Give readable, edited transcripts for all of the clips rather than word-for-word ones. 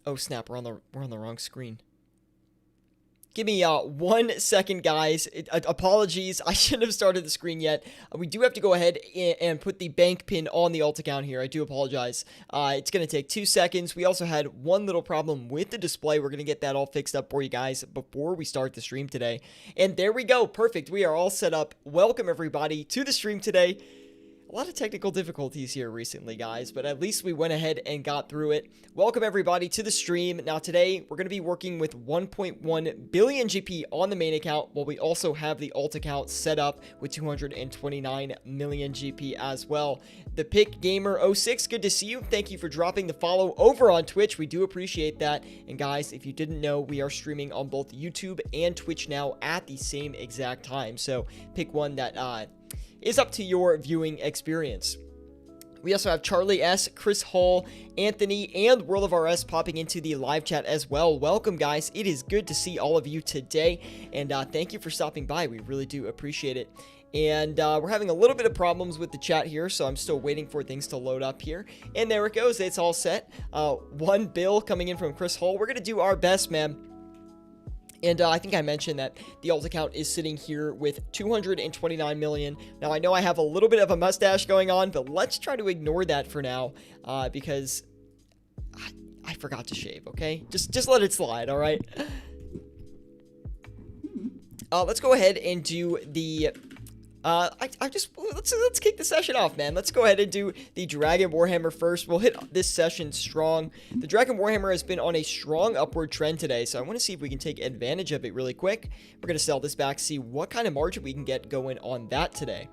Oh snap, we're on the wrong screen. Give me 1 second, guys. Apologies, I shouldn't have started the screen yet. We do have to go ahead and put the bank pin on the alt account here. I do apologize. It's going to take 2 seconds. We also had one little problem with the display. We're going to get that all fixed up for you guys before we start the stream today. And there we go. Perfect. We are all set up. Welcome, everybody, to the stream today. A lot of technical difficulties here recently, guys, but at least we went ahead and got through it. Welcome, everybody, to the stream. Now, today, we're going to be working with 1.1 billion GP on the main account, while we also have the alt account set up with 229 million GP as well. The Pick Gamer 06, good to see you. Thank you for dropping the follow over on Twitch. We do appreciate that. And, guys, if you didn't know, we are streaming on both YouTube and Twitch now at the same exact time. So, pick one that is up to your viewing experience. We also have Charlie S, Chris Hall, Anthony, and World of RS popping into the live chat as well. Welcome, guys. It is good to see all of you today, and thank you for stopping by. We really do appreciate it. And we're having a little bit of problems with the chat here, so I'm still waiting for things to load up here. And there it goes. It's all set. One bill coming in from Chris Hall. We're going to do our best, man. And I think I mentioned that the alt account is sitting here with 229 million. Now, I know I have a little bit of a mustache going on, but let's try to ignore that for now because I forgot to shave, okay? Just let it slide, all right? Let's go ahead and do the... let's kick the session off, man. Let's go ahead and do the Dragon Warhammer first. We'll hit this session strong. The Dragon Warhammer has been on a strong upward trend today, so I want to see if we can take advantage of it really quick. We're going to sell this back, see what kind of margin we can get going on that today.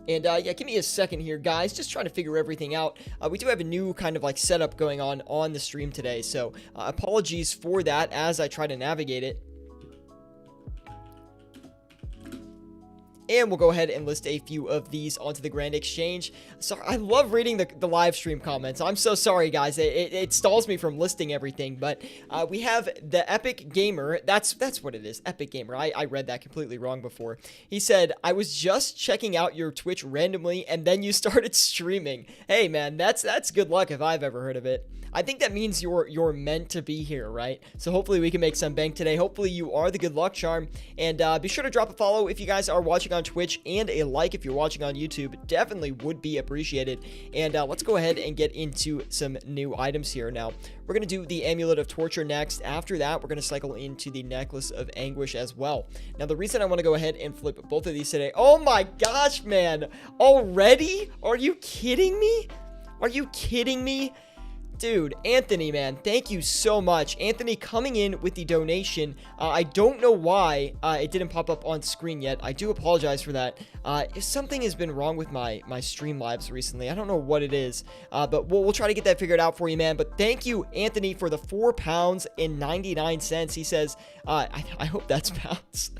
And, yeah, give me a second here, guys. Just trying to figure everything out. We do have a new kind of, like, setup going on the stream today, so apologies for that as I try to navigate it. And we'll go ahead and list a few of these onto the Grand Exchange. Sorry, I love reading the live stream comments. I'm so sorry, guys. It stalls me from listing everything. But we have the Epic Gamer. That's what it is. Epic Gamer. I read that completely wrong before. He said, I was just checking out your Twitch randomly, and then you started streaming. Hey, man, that's good luck if I've ever heard of it. I think that means you're meant to be here, right? So hopefully we can make some bank today. Hopefully you are the good luck charm. And be sure to drop a follow if you guys are watching on Twitch, and a like if you're watching on YouTube. Definitely would be appreciated. And let's go ahead and get into some new items here. Now, we're going to do the Amulet of Torture next. After that, we're going to cycle into the Necklace of Anguish as well. Now, the reason I want to go ahead and flip both of these today... Oh my gosh, man! Already? Are you kidding me? Are you kidding me? Dude, Anthony, man, thank you so much. Anthony coming in with the donation. I don't know why it didn't pop up on screen yet. I do apologize for that. If something has been wrong with my stream lives recently, I don't know what it is, but we'll try to get that figured out for you, man. But thank you, Anthony, for the £4.99. He says, I hope that's pounds.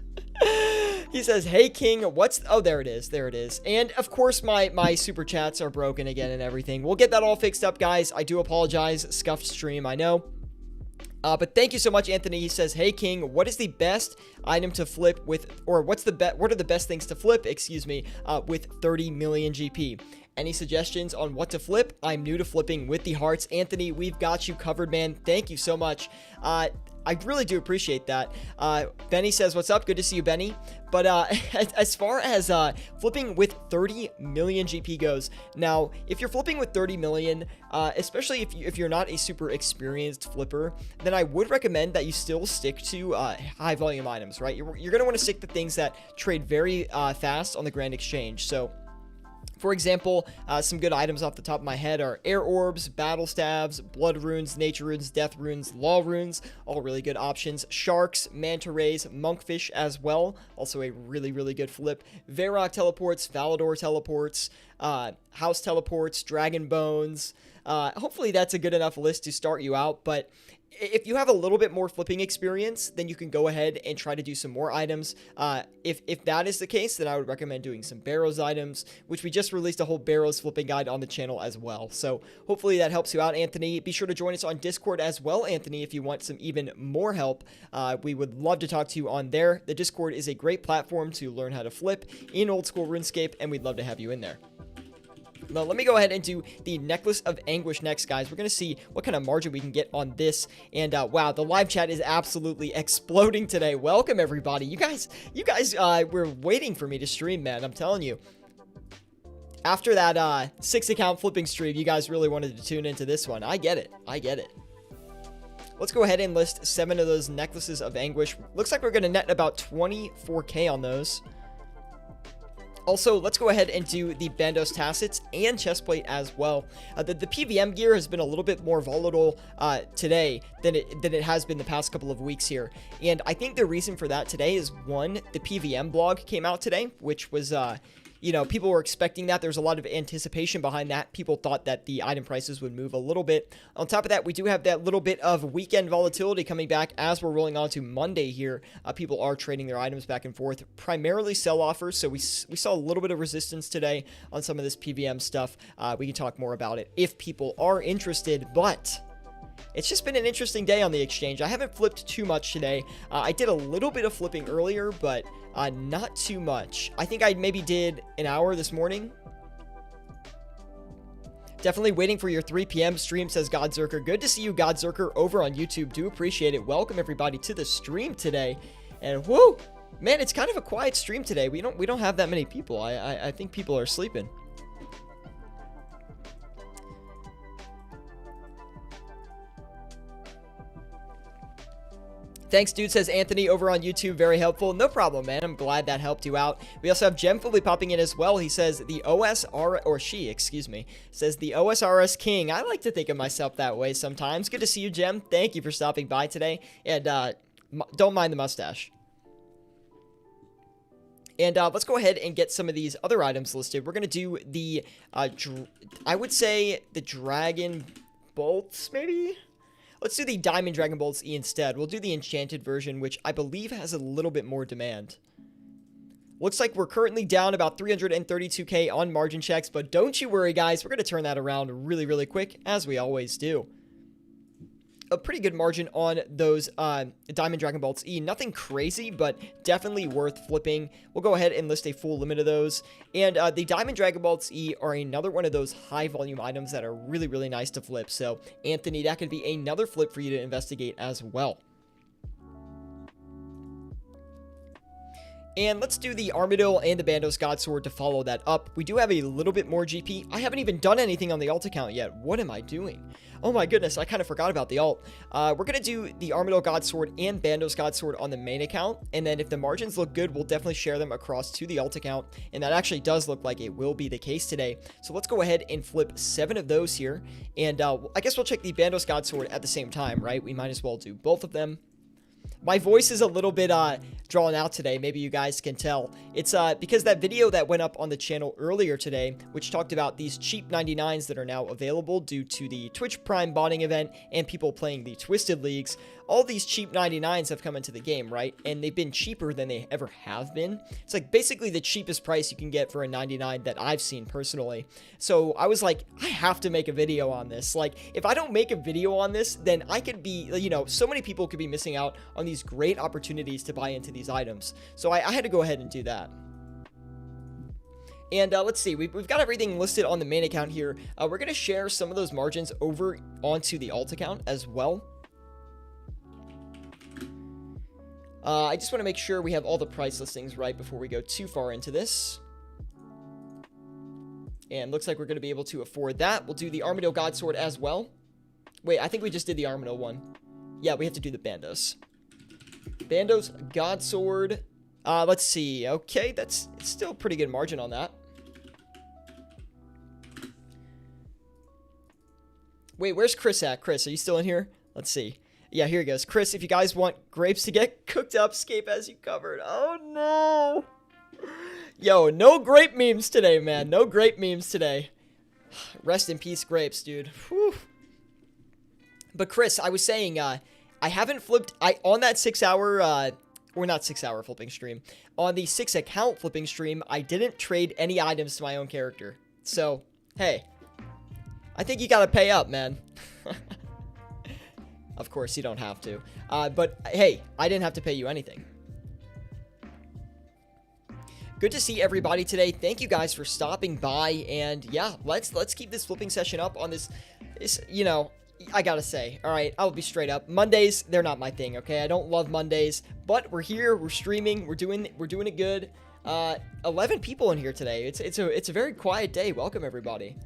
He says, hey, King, oh, there it is. There it is. And, of course, my super chats are broken again and everything. We'll get that all fixed up, guys. I do apologize. Scuffed stream, I know. But thank you so much, Anthony. He says, hey, King, what is the best item to flip with, or what are the best things to flip, excuse me, with 30 million GP? Any suggestions on what to flip? I'm new to flipping with the hearts. Anthony, we've got you covered, man. Thank you so much. I really do appreciate that. Benny says, what's up? Good to see you, Benny. But as far as flipping with 30 million GP goes, now, if you're flipping with 30 million, especially if you're not a super experienced flipper, then I would recommend that you still stick to high volume items, right? You're going to want to stick to things that trade very fast on the Grand Exchange. So, for example, some good items off the top of my head are Air Orbs, Battle Stabs, Blood Runes, Nature Runes, Death Runes, Law Runes, all really good options. Sharks, Manta Rays, Monkfish as well, also a really, really good flip. Varrock Teleports, Valador Teleports, House Teleports, Dragon Bones. Hopefully that's a good enough list to start you out, but if you have a little bit more flipping experience, then you can go ahead and try to do some more items. If that is the case, then I would recommend doing some Barrows items, which we just released a whole Barrows flipping guide on the channel as well. So hopefully that helps you out, Anthony. Be sure to join us on Discord as well, Anthony, if you want some even more help. We would love to talk to you on there. The Discord is a great platform to learn how to flip in old school RuneScape, and we'd love to have you in there. Now, let me go ahead and do the Necklace of Anguish next, guys. We're going to see what kind of margin we can get on this. And, wow, the live chat is absolutely exploding today. Welcome, everybody. You guys were waiting for me to stream, man. I'm telling you. After that 6-account flipping stream, you guys really wanted to tune into this one. I get it. I get it. Let's go ahead and list 7 of those Necklaces of Anguish. Looks like we're going to net about 24k on those. Also, let's go ahead and do the Bandos Tassets and Chestplate as well. The PVM gear has been a little bit more volatile today than it has been the past couple of weeks here. And I think the reason for that today is, one, the PVM blog came out today, which was... you know, people were expecting that. There's a lot of anticipation behind that. People thought that the item prices would move a little bit. On top of that, we do have that little bit of weekend volatility coming back as we're rolling on to Monday here. People are trading their items back and forth, primarily sell offers. So we saw a little bit of resistance today on some of this PVM stuff. We can talk more about it if people are interested, but... it's just been an interesting day on the exchange. I haven't flipped too much today. I did a little bit of flipping earlier, but not too much. I think I maybe did an hour this morning. Definitely waiting for your 3 p.m. stream, says Godzerker. Good to see you, Godzerker, over on YouTube. Do appreciate it. Welcome, everybody, to the stream today. And whoo, man, it's kind of a quiet stream today. We don't have that many people. I think people are sleeping. Thanks, dude, says Anthony over on YouTube. Very helpful. No problem, man. I'm glad that helped you out. We also have Jem fully popping in as well. He says the excuse me, says the OSRS King. I like to think of myself that way sometimes. Good to see you, Jem. Thank you for stopping by today. And don't mind the mustache. And let's go ahead and get some of these other items listed. We're going to do the, I would say the Dragon Bolts, maybe? Let's do the Diamond Dragon Bolts E instead. We'll do the Enchanted version, which I believe has a little bit more demand. Looks like we're currently down about 332k on margin checks, but don't you worry, guys. We're going to turn that around really, really quick, as we always do. A pretty good margin on those Diamond Dragon Bolts E. Nothing crazy, but definitely worth flipping. We'll go ahead and list a full limit of those. And the Diamond Dragon Bolts E are another one of those high volume items that are really, really nice to flip. So, Anthony, that could be another flip for you to investigate as well. And let's do the Armadillo and the Bandos Godsword to follow that up. We do have a little bit more GP. I haven't even done anything on the alt account yet. What am I doing? Oh my goodness, I kind of forgot about the alt. We're going to do the Armadillo Godsword and Bandos Godsword on the main account. And then if the margins look good, we'll definitely share them across to the alt account. And that actually does look like it will be the case today. So let's go ahead and flip 7 of those here. And I guess we'll check the Bandos Godsword at the same time, right? We might as well do both of them. My voice is a little bit drawn out today. Maybe you guys can tell. It's because that video that went up on the channel earlier today, which talked about these cheap 99s that are now available due to the Twitch Prime botting event and people playing the Twisted Leagues. All these cheap 99s have come into the game, right? And they've been cheaper than they ever have been. It's like basically the cheapest price you can get for a 99 that I've seen personally. So I was like, I have to make a video on this. Like, if I don't make a video on this, then I could be, you know, so many people could be missing out on these great opportunities to buy into these items. So I had to go ahead and do that. And let's see, we've got everything listed on the main account here. We're going to share some of those margins over onto the alt account as well. I just want to make sure we have all the price listings right before we go too far into this. And looks like we're going to be able to afford that. We'll do the Armadillo Godsword as well. Wait, I think we just did the Armadillo one. Yeah, we have to do the Bandos. Bandos Godsword. Let's see. Okay, it's still a pretty good margin on that. Wait, where's Chris at? Chris, are you still in here? Let's see. Yeah, here he goes. Chris, if you guys want grapes to get cooked up, Scape has you covered. Oh, no. Yo, no grape memes today, man. No grape memes today. Rest in peace, grapes, dude. Whew. But Chris, I was saying, I haven't flipped... on that 6-hour... or not 6-hour flipping stream. On the 6-account flipping stream, I didn't trade any items to my own character. So, hey. I think you gotta pay up, man. Of course, you don't have to. But, hey, I didn't have to pay you anything. good to see everybody today. Thank you guys for stopping by, and yeah, let's keep this flipping session up on this, you know, I gotta say, all right, I'll be straight up. Mondays, they're not my thing, okay? I don't love Mondays, but we're here, we're streaming, we're doing it good. 11 people in here today. It's a very quiet day. Welcome everybody.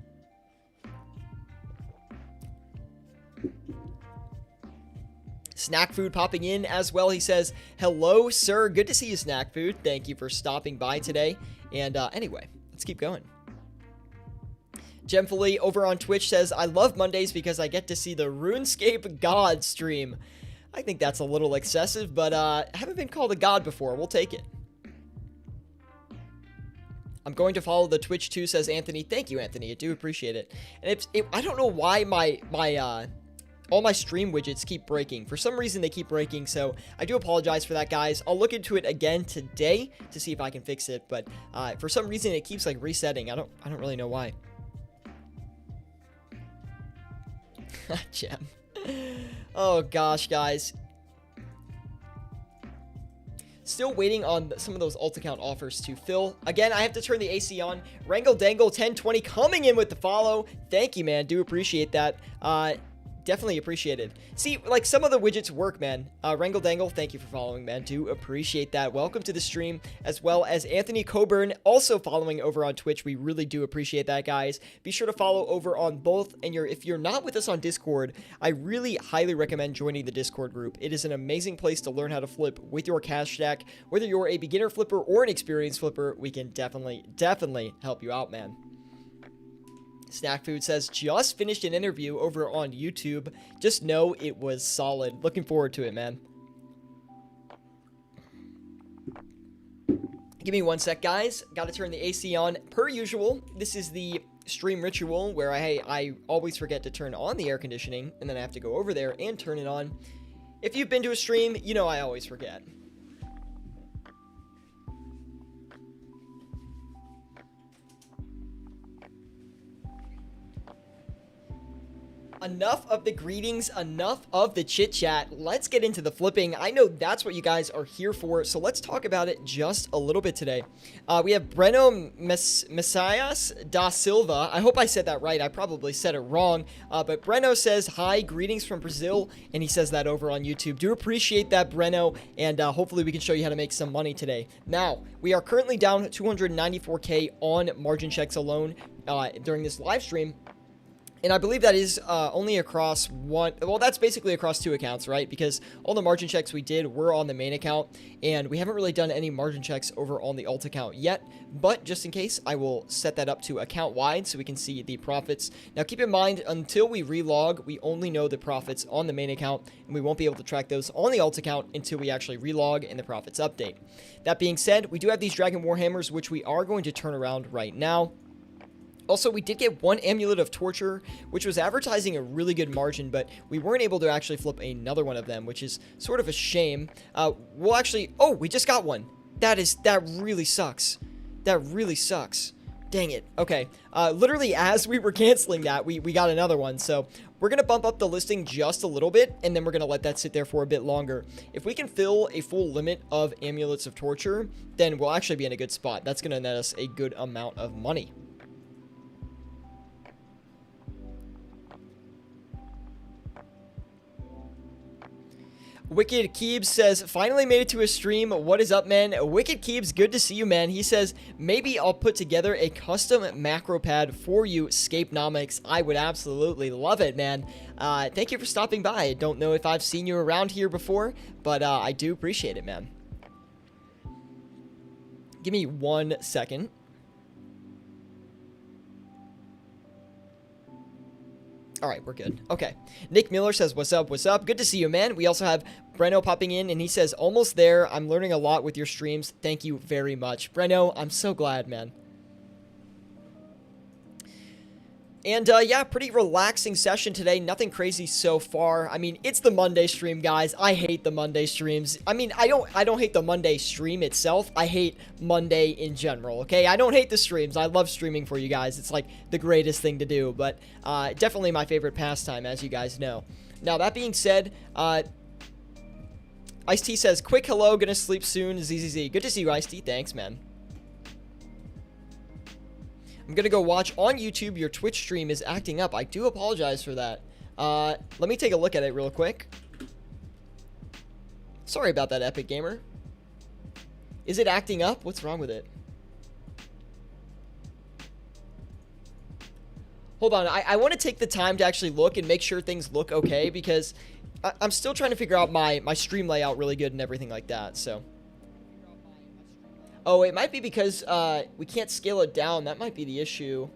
Snack Food popping in as well. He says, hello, sir. Good to see you, Snack Food. Thank you for stopping by today. And anyway, let's keep going. Gemfully over on Twitch says, I love Mondays because I get to see the RuneScape God stream. I think that's a little excessive, but I haven't been called a god before. We'll take it. I'm going to follow the Twitch too, says Anthony. Thank you, Anthony. I do appreciate it. And I don't know why all my stream widgets keep breaking. For some reason, they keep breaking, so I do apologize for that, guys. I'll look into it again today to see if I can fix it, but for some reason, it keeps like resetting. I don't really know why. Gem. Oh gosh, guys. Still waiting on some of those alt account offers to fill. Again, I have to turn the AC on. Wrangle Dangle 1020 coming in with the follow. Thank you, man. Do appreciate that. Definitely appreciated. See, like, some of the widgets work, man. Wrangle Dangle, thank you for following, man. Do appreciate that. Welcome to the stream, as well as Anthony Coburn, also following over on Twitch. We really do appreciate that, guys. Be sure to follow over on both, and if you're not with us on Discord, I really highly recommend joining the Discord group. It is an amazing place to learn how to flip with your cash stack. Whether you're a beginner flipper or an experienced flipper, we can definitely help you out, man. Snack Food says, just finished an interview over on YouTube. Just know it was solid. Looking forward to it, man. Give me one sec, guys. Got to turn the AC on. Per usual, this is the stream ritual where I always forget to turn on the air conditioning, and then I have to go over there and turn it on. If you've been to a stream, you know I always forget. Enough of the greetings, enough of the chit chat. Let's get into the flipping. I know that's what you guys are here for, so let's talk about it just a little bit today. We have Breno Messias da Silva. I hope I said that right. I probably said it wrong, but Breno says, hi, greetings from Brazil, and he says that over on YouTube. Do appreciate that, Breno, and hopefully we can show you how to make some money today. Now, we are currently down 294K on margin checks alone during this live stream. And I believe that is only across one, well, that's basically across two accounts, right? Because all the margin checks we did were on the main account, and we haven't really done any margin checks over on the alt account yet. But just in case, I will set that up to account wide so we can see the profits. Now, keep in mind, until we relog, we only know the profits on the main account, and we won't be able to track those on the alt account until we actually relog and the profits update. That being said, we do have these Dragon Warhammers, which we are going to turn around right now. Also, we did get one Amulet of Torture, which was advertising a really good margin, but we weren't able to actually flip another one of them, which is sort of a shame. We'll actually... Oh, we just got one. That really sucks. That really sucks. Dang it. Okay. Literally, as we were canceling that, we got another one. So, we're going to bump up the listing just a little bit, and then we're going to let that sit there for a bit longer. If we can fill a full limit of Amulets of Torture, then we'll actually be in a good spot. That's going to net us a good amount of money. Wicked Keebs says, finally made it to a stream. What is up, man? Wicked Keebs, good to see you, man. He says, maybe I'll put together a custom macro pad for you, Scapenomics. I would absolutely love it, man. Thank you for stopping by. I don't know if I've seen you around here before, but I do appreciate it, man. Give me 1 second. All right, we're good. Okay. Nick Miller says, what's up? What's up? Good to see you, man. We also have Breno popping in, and he says, almost there. I'm learning a lot with your streams. Thank you very much. Breno, I'm so glad, man. And, yeah, pretty relaxing session today. Nothing crazy so far. I mean, it's the Monday stream, guys. I hate the Monday streams. I mean, I don't hate the Monday stream itself. I hate Monday in general, okay? I don't hate the streams. I love streaming for you guys. It's, like, the greatest thing to do. But, definitely my favorite pastime, as you guys know. Now, that being said, Ice-T says, quick hello, gonna sleep soon. ZZZ. Good to see you, Ice-T. Thanks, man. I'm going to go watch on YouTube. Your Twitch stream is acting up. I do apologize for that. Let me take a look at it real quick. Sorry about that, Epic Gamer. Is it acting up? What's wrong with it? Hold on. I want to take the time to actually look and make sure things look okay, because I'm still trying to figure out my stream layout really good and everything like that, so. Oh, it might be because we can't scale it down. That might be the issue.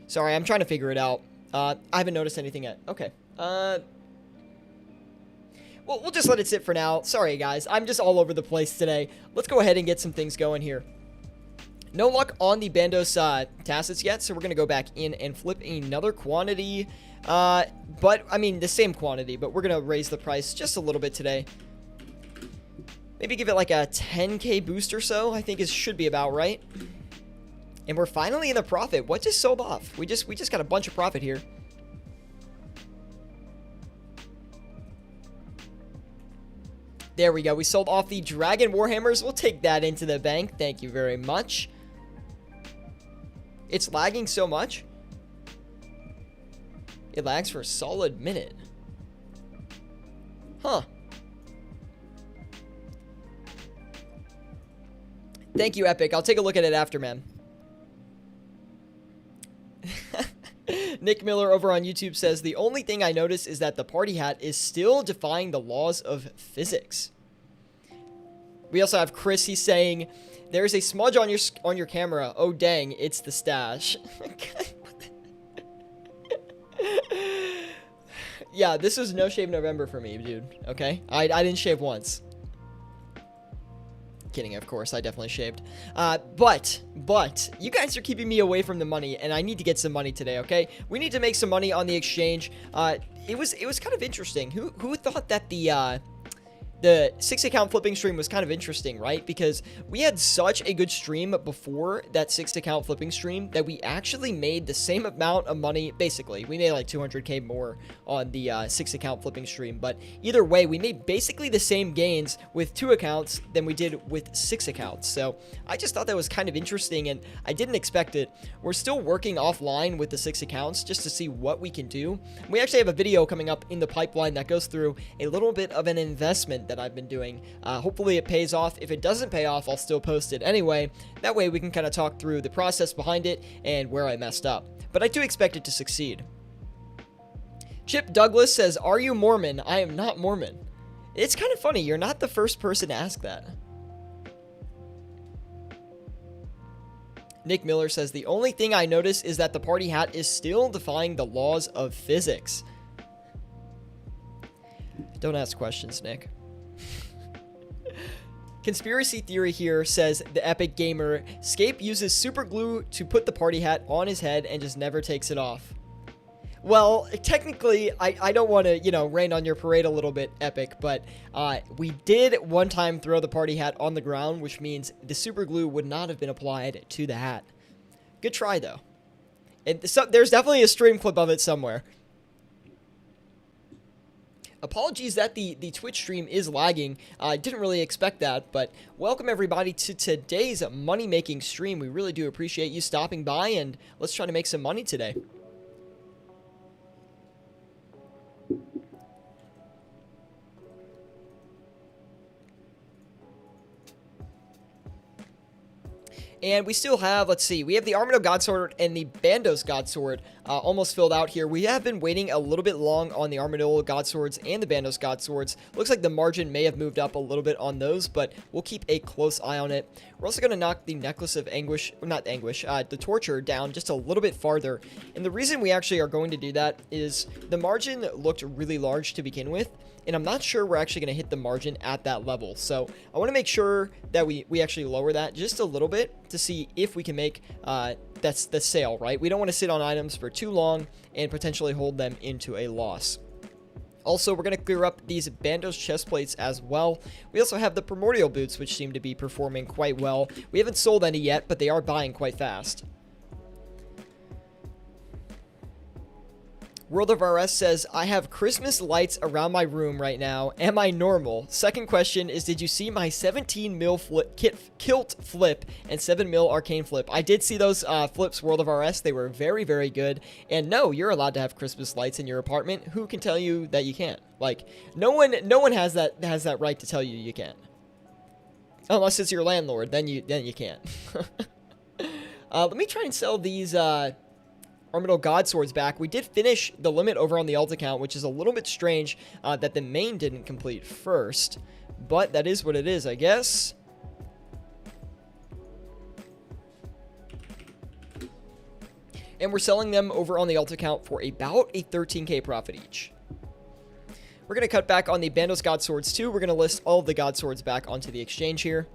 Sorry, I'm trying to figure it out. I haven't noticed anything yet. Okay. Well, we'll just let it sit for now. Sorry, guys. I'm just all over the place today. Let's go ahead and get some things going here. No luck on the Bandos tacits yet, so we're going to go back in and flip another quantity. But, I mean, the same quantity, but we're going to raise the price just a little bit today. Maybe give it like a 10k boost or so, I think it should be about right. And we're finally in the profit. What just sold off? We just got a bunch of profit here. There we go. We sold off the Dragon Warhammers. We'll take that into the bank. Thank you very much. It's lagging so much. It lags for a solid minute. Huh. Thank you, Epic. I'll take a look at it after, man. Nick Miller over on YouTube says, the only thing I notice is that the party hat is still defying the laws of physics. We also have Chris. He's saying, there's a smudge on your camera. Oh, dang. It's the stash. Yeah, this was no shave November for me, dude. Okay? I didn't shave once. Kidding, of course. I definitely shaved. But you guys are keeping me away from the money, and I need to get some money today, okay? We need to make some money on the exchange. It was kind of interesting. Who thought that the 6-account flipping stream was kind of interesting, right? Because we had such a good stream before that 6-account flipping stream that we actually made the same amount of money. Basically, we made like 200k more on the 6-account flipping stream. But either way, we made basically the same gains with 2 accounts than we did with 6 accounts. So I just thought that was kind of interesting, and I didn't expect it. We're still working offline with the 6 accounts just to see what we can do. We actually have a video coming up in the pipeline that goes through a little bit of an investment that I've been doing. Hopefully it pays off. If it doesn't pay off, I'll still post it anyway. That way we can kind of talk through the process behind it and where I messed up. But I do expect it to succeed. Chip Douglas says, are you Mormon? I am not Mormon. It's kind of funny. You're not the first person to ask that. Nick Miller says, the only thing I notice is that the party hat is still defying the laws of physics. Don't ask questions, Nick. Conspiracy theory here says the Epic Gamer, Scape uses super glue to put the party hat on his head and just never takes it off. Well, technically, I don't want to, rain on your parade a little bit, Epic, but we did one time throw the party hat on the ground, which means the super glue would not have been applied to the hat. Good try, though. There's definitely a stream clip of it somewhere. Apologies that the Twitch stream is lagging. I didn't really expect that, but welcome everybody to today's money-making stream. We really do appreciate you stopping by, and let's try to make some money today. And we still have, let's see, we have the Armadillo Godsword and the Bandos Godsword almost filled out here. We have been waiting a little bit long on the Armadillo Godswords and the Bandos Godswords. Looks like the margin may have moved up a little bit on those, but we'll keep a close eye on it. We're also going to knock the Necklace of Anguish, not Anguish, the Torture down just a little bit farther. And the reason we actually are going to do that is the margin looked really large to begin with, and I'm not sure we're actually going to hit the margin at that level. So I want to make sure that we actually lower that just a little bit to see if we can make that's the sale, right? We don't want to sit on items for too long and potentially hold them into a loss. Also, we're going to clear up these Bandos chest plates as well. We also have the Primordial Boots, which seem to be performing quite well. We haven't sold any yet, but they are buying quite fast. World of RS says, I have Christmas lights around my room right now. Am I normal? Second question is, did you see my 17 mil kilt flip and 7 mil arcane flip? I did see those flips, World of RS. They were very, very good. And no, you're allowed to have Christmas lights in your apartment. Who can tell you that you can't? Like, no one has that right to tell you you can't. Unless it's your landlord, then you can't. Let me try and sell these Armadillo God Swords back. We did finish the limit over on the alt account, which is a little bit strange that the main didn't complete first. But that is what it is, I guess. And we're selling them over on the alt account for about a 13k profit each. We're going to cut back on the Bandos God Swords too. We're going to list all of the God Swords back onto the exchange here.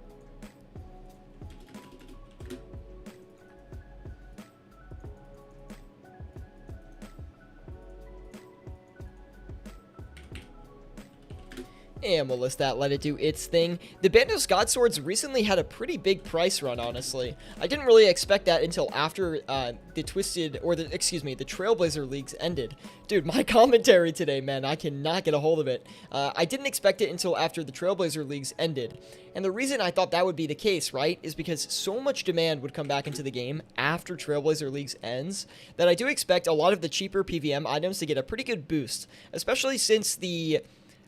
And we'll list that, let it do its thing. The Bandos God Swords recently had a pretty big price run, honestly. I didn't really expect that until after the Trailblazer Leagues ended. Dude, my commentary today, man, I cannot get a hold of it. I didn't expect it until after the Trailblazer Leagues ended. And the reason I thought that would be the case, right, is because so much demand would come back into the game after Trailblazer Leagues ends that I do expect a lot of the cheaper PVM items to get a pretty good boost, especially since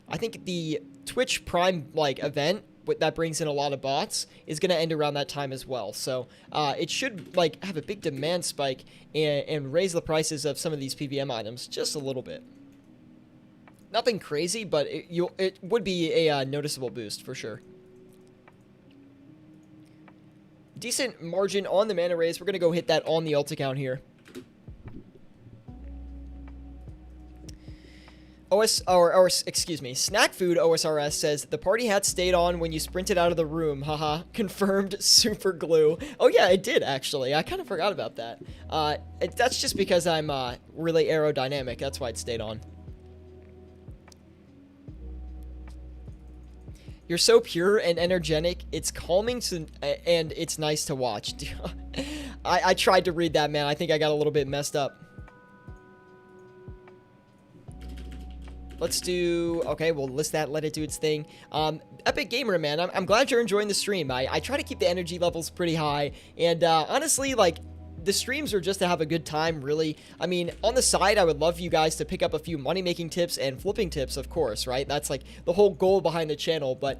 I think the Twitch Prime event that brings in a lot of bots is going to end around that time as well. So it should have a big demand spike and raise the prices of some of these PVM items just a little bit. Nothing crazy, but it would be a noticeable boost for sure. Decent margin on the mana raise. We're going to go hit that on the alt account here. Snack Food OSRS says, the party hat stayed on when you sprinted out of the room. Haha. Confirmed super glue. Oh yeah, it did actually. I kind of forgot about that. That's just because I'm really aerodynamic. That's why it stayed on. You're so pure and energetic. It's calming and it's nice to watch. I tried to read that, man. I think I got a little bit messed up. Let's do, okay, we'll list that, let it do its thing. Epic Gamer, man, I'm glad you're enjoying the stream. I try to keep the energy levels pretty high, and honestly, the streams are just to have a good time, really. I mean, on the side, I would love you guys to pick up a few money-making tips and flipping tips, of course, right? That's the whole goal behind the channel, but,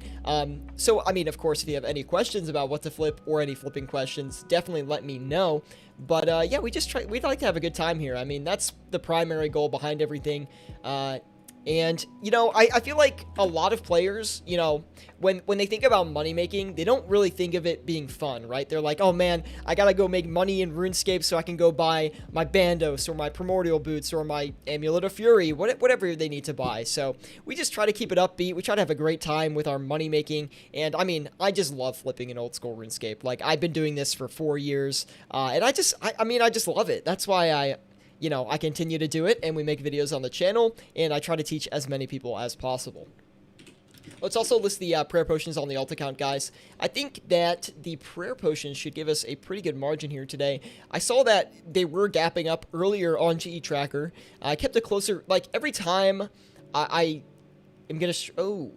so, I mean, of course, if you have any questions about what to flip or any flipping questions, definitely let me know. But, yeah, we'd like to have a good time here. I mean, that's the primary goal behind everything. And, you know, I feel like a lot of players, you know, when they think about money making, they don't really think of it being fun, right? They're like, oh man, I gotta go make money in RuneScape so I can go buy my Bandos or my Primordial Boots or my Amulet of Fury, whatever they need to buy. So we just try to keep it upbeat. We try to have a great time with our money making. And I mean, I just love flipping in old school RuneScape. Like, I've been doing this for 4 years. And I just love it. That's why I continue to do it, and we make videos on the channel, and I try to teach as many people as possible. Let's also list the prayer potions on the alt account, guys. I think that the prayer potions should give us a pretty good margin here today. I saw that they were gapping up earlier on GE Tracker. I kept a closer, every time I am going to... Oh,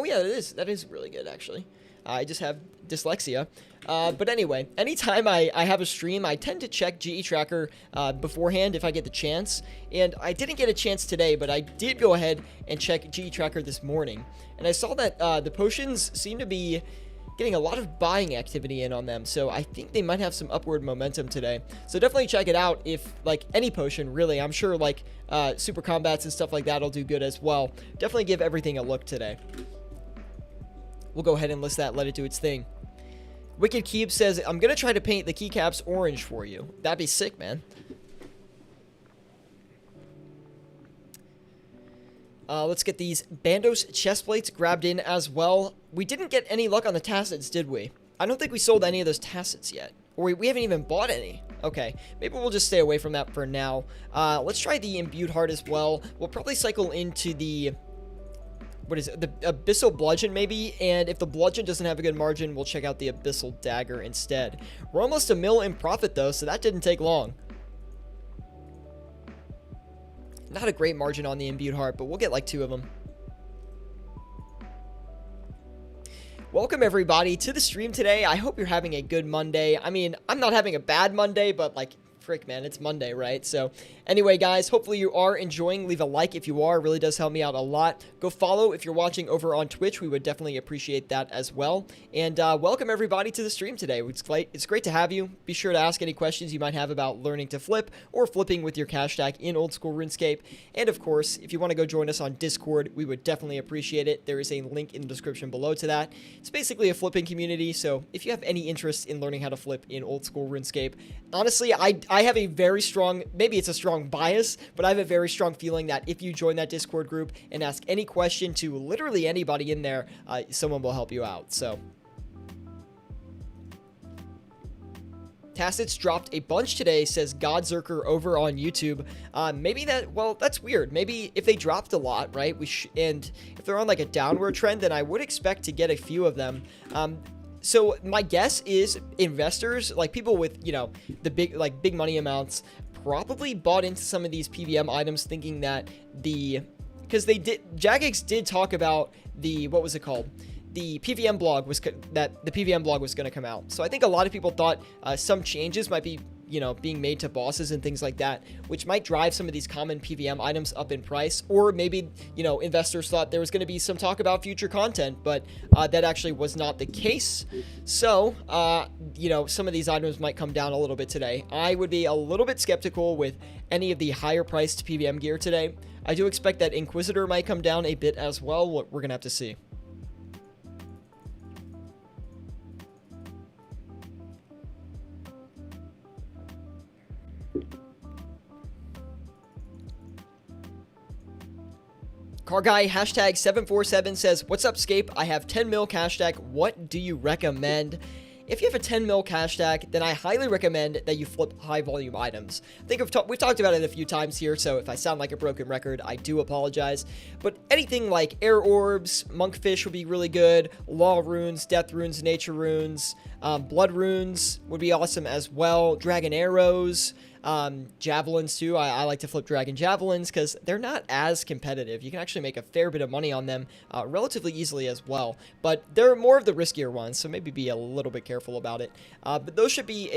yeah, that is really good, actually. I just have dyslexia. But anyway, anytime I have a stream, I tend to check GE Tracker beforehand if I get the chance. And I didn't get a chance today, but I did go ahead and check GE Tracker this morning. And I saw that the potions seem to be getting a lot of buying activity in on them. So I think they might have some upward momentum today. So definitely check it out if, any potion, really. I'm sure, super combats and stuff like that will do good as well. Definitely give everything a look today. We'll go ahead and list that, let it do its thing. Wicked Keep says, I'm going to try to paint the keycaps orange for you. That'd be sick, man. Let's get these Bandos chest plates grabbed in as well. We didn't get any luck on the tassets, did we? I don't think we sold any of those tassets yet. Or we haven't even bought any. Okay, maybe we'll just stay away from that for now. Let's try the Imbued Heart as well. We'll probably cycle into the... What is it? The Abyssal Bludgeon, maybe? And if the Bludgeon doesn't have a good margin, we'll check out the Abyssal Dagger instead. We're almost a mil in profit, though, so that didn't take long. Not a great margin on the Imbued Heart, but we'll get like 2 of them. Welcome everybody to the stream today. I hope you're having a good Monday. I mean, I'm not having a bad Monday, but like, frick man, it's Monday, right? So anyway, guys, hopefully you are enjoying. Leave a like if you are. It really does help me out a lot. Go follow if you're watching over on Twitch. We would definitely appreciate that as well. And welcome everybody to the stream today. It's great to have you. Be sure to ask any questions you might have about learning to flip or flipping with your cash stack in old school RuneScape. And of course, if you want to go join us on Discord, we would definitely appreciate it. There is a link in the description below to that. It's basically a flipping community, so if you have any interest in learning how to flip in old school RuneScape, honestly, I have a very strong, maybe it's a strong bias, but I have a very strong feeling that if you join that Discord group and ask any question to literally anybody in there, someone will help you out. So Tacit's dropped a bunch today, says Godzerker over on YouTube. Maybe that, well, that's weird. Maybe if they dropped a lot, right? And if they're on like a downward trend, then I would expect to get a few of them. So my guess is investors, like people with, you know, the big money amounts, probably bought into some of these PVM items thinking that because Jagex did talk about what was it called? The PVM blog was going to come out. So I think a lot of people thought some changes might be, you know, being made to bosses and things like that, which might drive some of these common PVM items up in price. Or maybe, you know, investors thought there was going to be some talk about future content, but that actually was not the case. So, you know, some of these items might come down a little bit today. I would be a little bit skeptical with any of the higher priced PVM gear today. I do expect that Inquisitor might come down a bit as well. We're going to have to see. Car Guy hashtag 747 says, what's up, Scape? I have 10 mil cash stack. What do you recommend? If you have a 10 mil cash stack, then I highly recommend that you flip high volume items. I think we've talked about it a few times here, so if I sound like a broken record, I do apologize. But anything like air orbs, monkfish would be really good. Law runes, death runes, nature runes, blood runes would be awesome as well. Dragon arrows. Javelins too. I like to flip dragon javelins because they're not as competitive. You can actually make a fair bit of money on them relatively easily as well, but they're more of the riskier ones, so maybe be a little bit careful about it. But that should be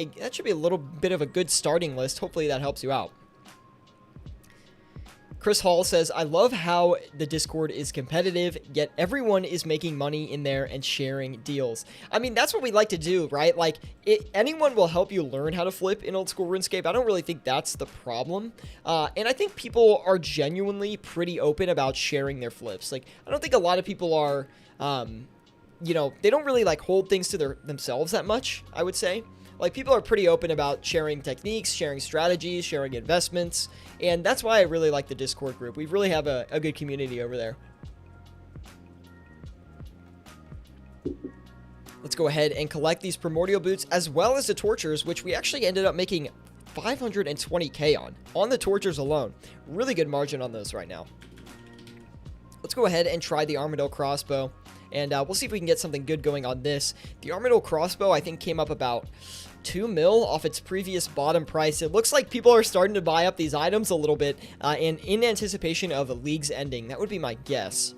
a little bit of a good starting list. Hopefully that helps you out. Chris Hall says, I love how the Discord is competitive, yet everyone is making money in there and sharing deals. I mean, that's what we like to do, right? Like, anyone will help you learn how to flip in old school RuneScape. I don't really think that's the problem. And I think people are genuinely pretty open about sharing their flips. Like, I don't think a lot of people are, you know, they don't really like hold things to themselves that much, I would say. Like, people are pretty open about sharing techniques, sharing strategies, sharing investments, and that's why I really like the Discord group. We really have a good community over there. Let's go ahead and collect these primordial boots as well as the tortures, which we actually ended up making 520k on the tortures alone. Really good margin on those right now. Let's go ahead and try the Armadillo crossbow, and we'll see if we can get something good going on this. The Armadillo crossbow, I think, came up about 2 mil off its previous bottom price. It looks like people are starting to buy up these items a little bit, and in anticipation of leagues ending. That would be my guess.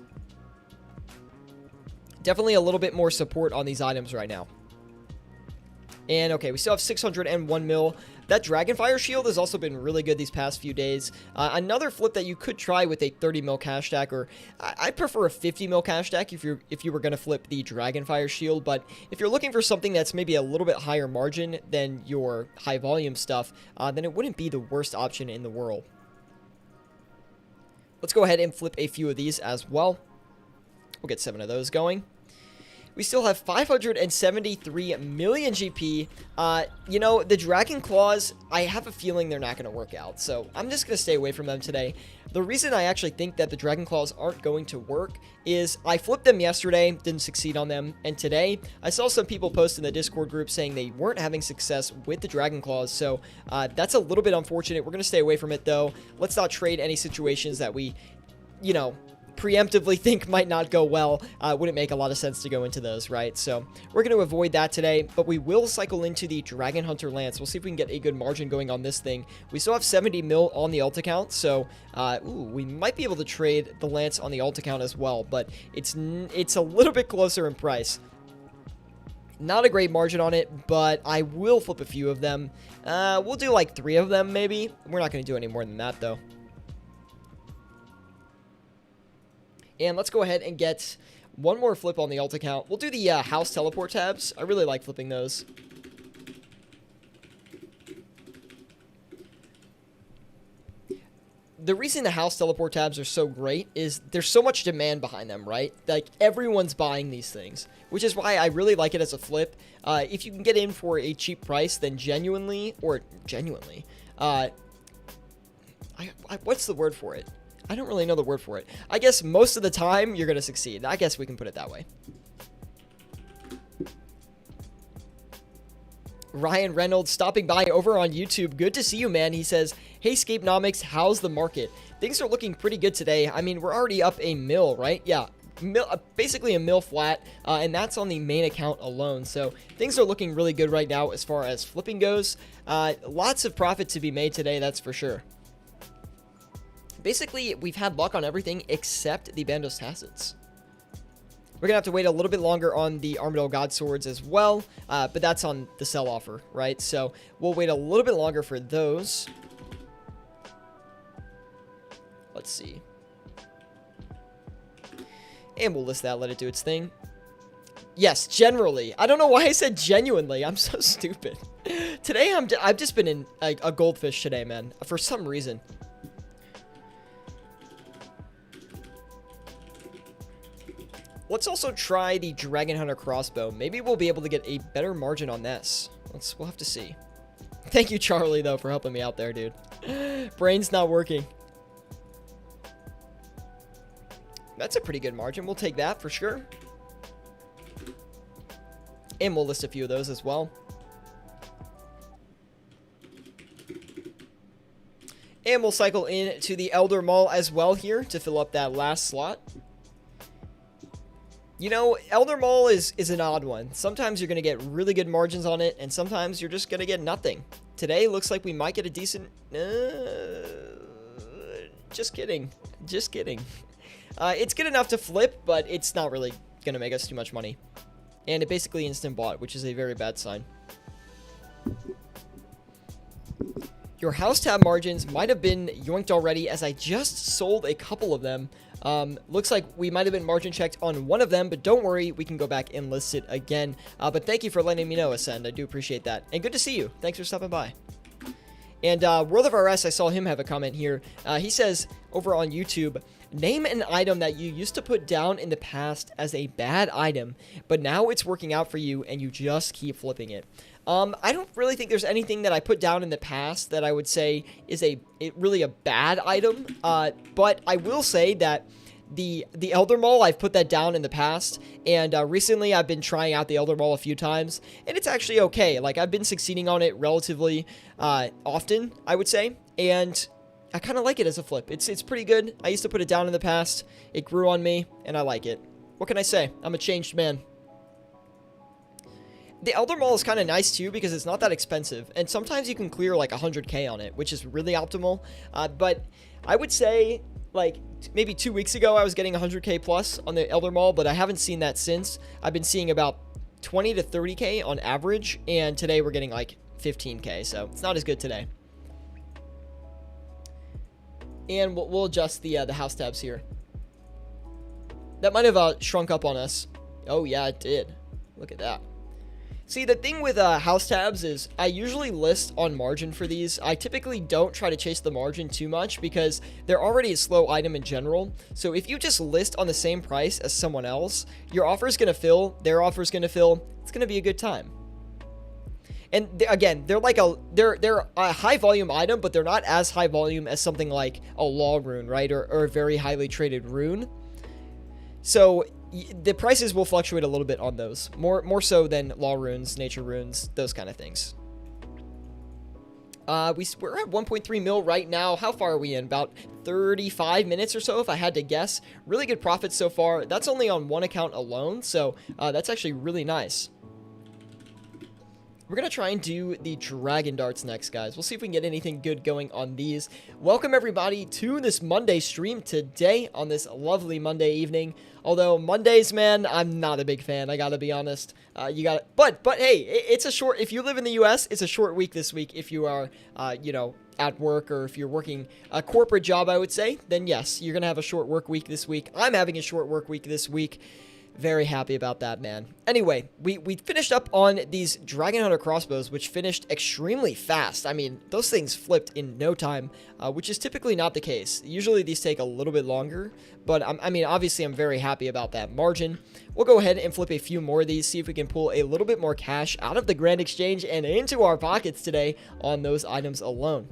Definitely a little bit more support on these items right now. And okay, we still have 601 mil. That Dragonfire shield has also been really good these past few days. Another flip that you could try with a 30 mil cash stack, or I prefer a 50 mil cash stack if you were going to flip the Dragonfire shield. But if you're looking for something that's maybe a little bit higher margin than your high volume stuff, then it wouldn't be the worst option in the world. Let's go ahead and flip a few of these as well. We'll get 7 of those going. We still have 573 million GP. You know, the Dragon Claws, I have a feeling they're not going to work out, so I'm just going to stay away from them today. The reason I actually think that the Dragon Claws aren't going to work is I flipped them yesterday, didn't succeed on them, and today I saw some people post in the Discord group saying they weren't having success with the Dragon Claws, so that's a little bit unfortunate. We're going to stay away from it, though. Let's not trade any situations that we, you know, preemptively think might not go well, wouldn't make a lot of sense to go into those, right? So we're going to avoid that today, but we will cycle into the Dragon Hunter Lance. We'll see if we can get a good margin going on this thing. We still have 70 mil on the alt account, so we might be able to trade the Lance on the alt account as well, but it's a little bit closer in price. Not a great margin on it, but I will flip a few of them. We'll do like 3 of them, maybe. We're not going to do any more than that, though. And let's go ahead and get one more flip on the alt account. We'll do the house teleport tabs. I really like flipping those. The reason the house teleport tabs are so great is there's so much demand behind them, right? Like, everyone's buying these things, which is why I really like it as a flip. If you can get in for a cheap price, then genuinely, what's the word for it? I don't really know the word for it. I guess most of the time, you're going to succeed. I guess we can put it that way. Ryan Reynolds stopping by over on YouTube. Good to see you, man. He says, hey, Scapenomics, how's the market? Things are looking pretty good today. I mean, we're already up a mil, right? Yeah, basically a mil flat, and that's on the main account alone. So things are looking really good right now as far as flipping goes. Lots of profit to be made today, that's for sure. Basically, we've had luck on everything except the Bandos Tacets. We're going to have to wait a little bit longer on the Armadillo God Swords as well, but that's on the sell offer, right? So we'll wait a little bit longer for those. Let's see. And we'll list that, let it do its thing. Yes, generally. I don't know why I said genuinely. I'm so stupid. Today, I've just been in a goldfish today, man, for some reason. Let's also try the Dragon Hunter Crossbow. Maybe we'll be able to get a better margin on this. We'll have to see. Thank you, Charlie, though, for helping me out there, dude. Brain's not working. That's a pretty good margin. We'll take that for sure. And we'll list a few of those as well. And we'll cycle in to the Elder Maul as well here to fill up that last slot. You know, Elder Maul is an odd one. Sometimes you're going to get really good margins on it, and sometimes you're just going to get nothing. Today, looks like we might get a decent... just kidding. Just kidding. It's good enough to flip, but it's not really going to make us too much money. And it basically instant bought, which is a very bad sign. Your house tab margins might have been yoinked already, as I just sold a couple of them. Looks like we might have been margin checked on one of them, but don't worry, we can go back and list it again. But thank you for letting me know, Ascend. I do appreciate that. And good to see you. Thanks for stopping by. And World of RS, I saw him have a comment here. He says over on YouTube, name an item that you used to put down in the past as a bad item, but now it's working out for you and you just keep flipping it. I don't really think there's anything that I put down in the past that I would say is really a bad item. But I will say that the Elder Maul, I've put that down in the past, and recently I've been trying out the Elder Maul a few times, and it's actually okay. Like, I've been succeeding on it relatively often, I would say, and I kind of like it as a flip. It's pretty good. I used to put it down in the past. It grew on me, and I like it. What can I say? I'm a changed man. The Elder Maul is kind of nice too because it's not that expensive, and sometimes you can clear like 100k on it, which is really optimal. But I would say, like, maybe 2 weeks ago I was getting 100k plus on the Elder Maul, but I haven't seen that since. I've been seeing about 20 to 30k on average, and today we're getting like 15k, so it's not as good today. And we'll adjust the house tabs here. That might have shrunk up on us. Oh yeah, it did. Look at that. See, the thing with house tabs is I usually list on margin for these. I typically don't try to chase the margin too much because they're already a slow item in general. So if you just list on the same price as someone else, your offer is going to fill, their offer is going to fill. It's going to be a good time. And again, they're like they're a high volume item, but they're not as high volume as something like a law rune, right? Or a very highly traded rune. So the prices will fluctuate a little bit on those, more so than law runes, nature runes, those kind of things. We're at 1.3 mil right now. How far are we in? About 35 minutes or so, if I had to guess. Really good profits so far. That's only on one account alone, so that's actually really nice. We're going to try and do the Dragon Darts next, guys. We'll see if we can get anything good going on these. Welcome, everybody, to this Monday stream today on this lovely Monday evening. Although, Mondays, man, I'm not a big fan, I gotta be honest. But hey, it's a short, if you live in the U.S., it's a short week this week. If you are, you know, at work, or if you're working a corporate job, I would say, then yes, you're going to have a short work week this week. I'm having a short work week this week. Very happy about that, man. Anyway, we finished up on these Dragon Hunter crossbows, which finished extremely fast. I mean, those things flipped in no time, which is typically not the case. Usually these take a little bit longer, but I mean, obviously I'm very happy about that margin. We'll go ahead and flip a few more of these, see if we can pull a little bit more cash out of the Grand Exchange and into our pockets today on those items alone.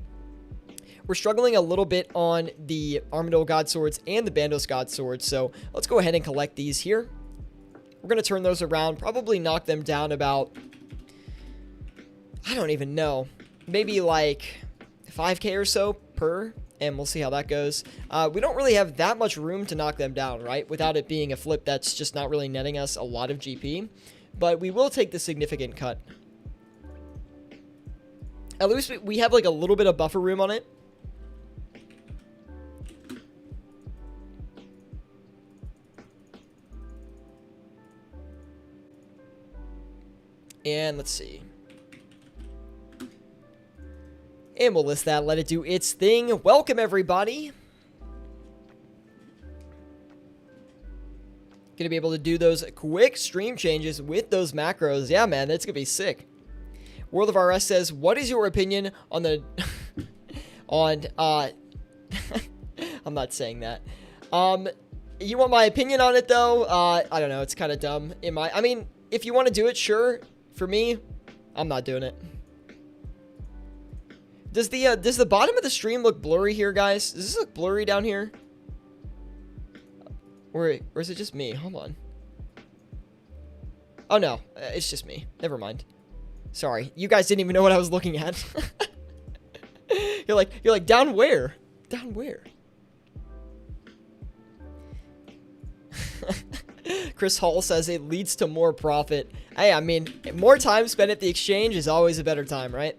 We're struggling a little bit on the Armadillo God Swords and the Bandos God Swords, so let's go ahead and collect these here. We're going to turn those around, probably knock them down about, I don't even know, maybe like 5k or so per, and we'll see how that goes. We don't really have that much room to knock them down, right, without it being a flip that's just not really netting us a lot of GP, but we will take the significant cut. At least we have like a little bit of buffer room on it. And let's see. And we'll list that, let it do its thing. Welcome, everybody. Gonna be able to do those quick stream changes with those macros. Yeah, man, that's gonna be sick. World of RS says, what is your opinion on the... I'm not saying that. You want my opinion on it, though? I don't know, it's kind of dumb. I mean, if you want to do it, sure. For me, I'm not doing it. Does the bottom of the stream look blurry here, guys? Does this look blurry down here? Or is it just me? Hold on. Oh no, it's just me. Never mind. Sorry, you guys didn't even know what I was looking at. You're like, down where? Down where? Chris Hall says it leads to more profit. Hey, I mean, more time spent at the exchange is always a better time, right?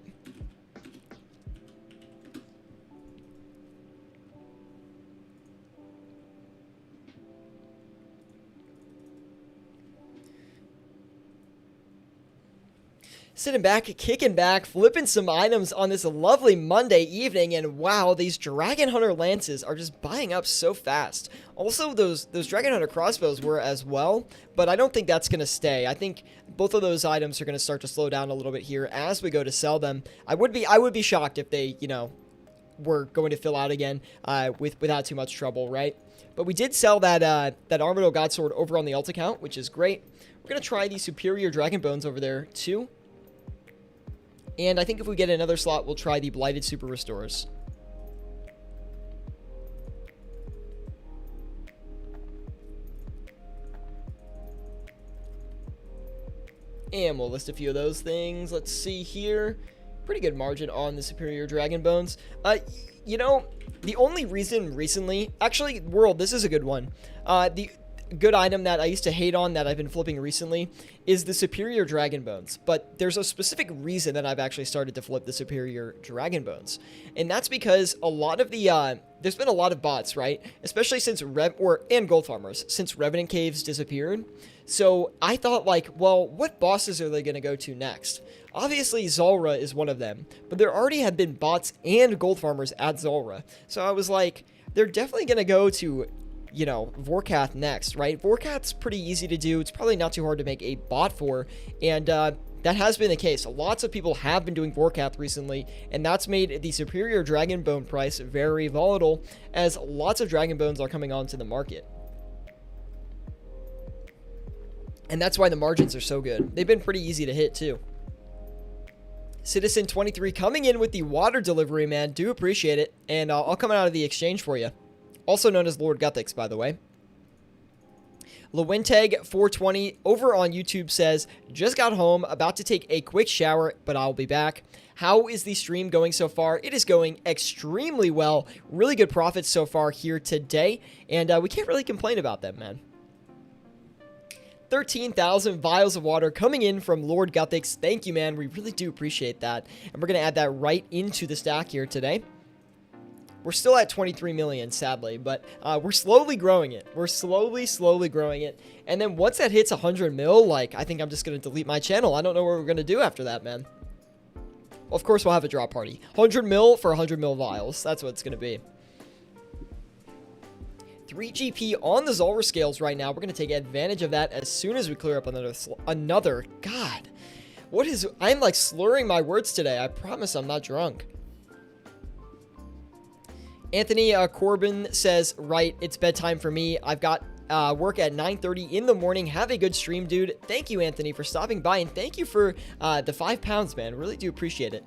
Sitting back, kicking back, flipping some items on this lovely Monday evening, and wow, these Dragon Hunter lances are just buying up so fast. Also, those Dragon Hunter crossbows were as well, but I don't think that's going to stay. I think both of those items are going to start to slow down a little bit here as we go to sell them. I would be shocked if they, you know, were going to fill out again without too much trouble, right? But we did sell that Armadillo God Sword over on the alt account, which is great. We're going to try the Superior Dragon Bones over there too. And I think if we get another slot, we'll try the Blighted Super Restores. And we'll list a few of those things. Let's see here. Pretty good margin on the Superior Dragon Bones. You know, the only reason recently... Actually, World, this is a good one. The good item that I used to hate on that I've been flipping recently is the Superior Dragon Bones, but there's a specific reason that I've actually started to flip the Superior Dragon Bones, and that's because a lot of the there's been a lot of bots, right, especially since and gold farmers since Revenant Caves disappeared. So I thought, like, well, what bosses are they going to go to next? Obviously Zulrah is one of them, but there already had been bots and gold farmers at Zulrah, so I was like, they're definitely going to go to, you know, Vorkath next, right? Vorkath's pretty easy to do. It's probably not too hard to make a bot for, and that has been the case. Lots of people have been doing Vorkath recently, and that's made the Superior Dragon Bone price very volatile, as lots of Dragon Bones are coming onto the market. And that's why the margins are so good. They've been pretty easy to hit, too. Citizen 23 coming in with the water delivery, man. Do appreciate it, and I'll come out of the exchange for you. Also known as Lord Guthix, by the way. Lewinteg 420 over on YouTube says, just got home, about to take a quick shower, but I'll be back. How is the stream going so far? It is going extremely well. Really good profits so far here today, and we can't really complain about them, man. 13,000 vials of water coming in from Lord Guthix. Thank you, man. We really do appreciate that. And we're going to add that right into the stack here today. We're still at 23 million, sadly, but we're slowly growing it. We're slowly growing it. And then once that hits 100 mil, like, I think I'm just going to delete my channel. I don't know what we're going to do after that, man. Of course, we'll have a drop party. 100 mil for 100 mil vials. That's what it's going to be. 3 GP on the Zulrah scales right now. We're going to take advantage of that as soon as we clear up another. God, what is... I'm like slurring my words today. I promise I'm not drunk. Anthony Corbin says, right, it's bedtime for me. I've got work at 9:30 in the morning. Have a good stream, dude. Thank you, Anthony, for stopping by, and thank you for the £5, man. Really do appreciate it.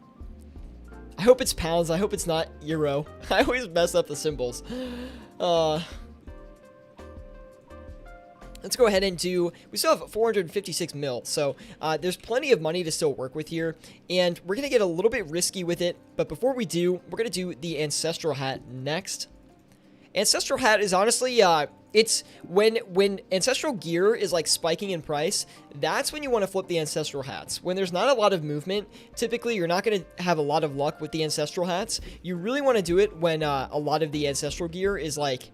I hope it's pounds. I hope it's not euro. I always mess up the symbols. Let's go ahead and do, we still have 456 mil, so there's plenty of money to still work with here, and we're going to get a little bit risky with it, but before we do, we're going to do the Ancestral Hat next. Ancestral Hat is honestly, it's when Ancestral Gear is like spiking in price, that's when you want to flip the Ancestral Hats. When there's not a lot of movement, typically you're not going to have a lot of luck with the Ancestral Hats. You really want to do it when a lot of the Ancestral Gear is like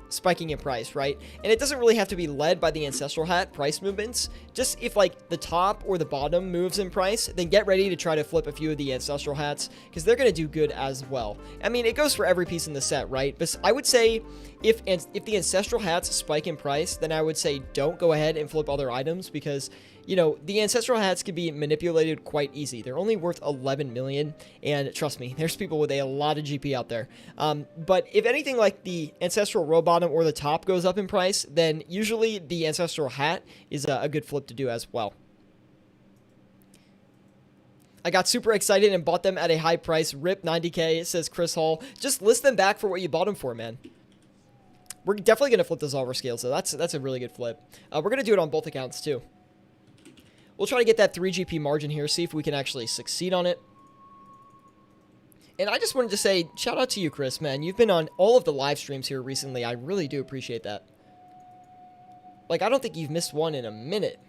spiking in price, right? And it doesn't really have to be led by the Ancestral Hat price movements. Just if like the top or the bottom moves in price, then get ready to try to flip a few of the Ancestral Hats because they're going to do good as well. I mean, it goes for every piece in the set, right? But I would say if the Ancestral Hats spike in price, then I would say don't go ahead and flip other items because, you know, the Ancestral Hats can be manipulated quite easy. They're only worth 11 million, and trust me, there's people with a lot of GP out there. But if anything like the Ancestral Row Bottom or the top goes up in price, then usually the Ancestral Hat is a good flip to do as well. I got super excited and bought them at a high price. RIP 90k, says Chris Hall. Just list them back for what you bought them for, man. We're definitely going to flip the Zulrah scale, so that's a really good flip. We're going to do it on both accounts, too. We'll try to get that 3 GP margin here, see if we can actually succeed on it. And I just wanted to say, shout out to you, Chris, man. You've been on all of the live streams here recently. I really do appreciate that. Like, I don't think you've missed one in a minute.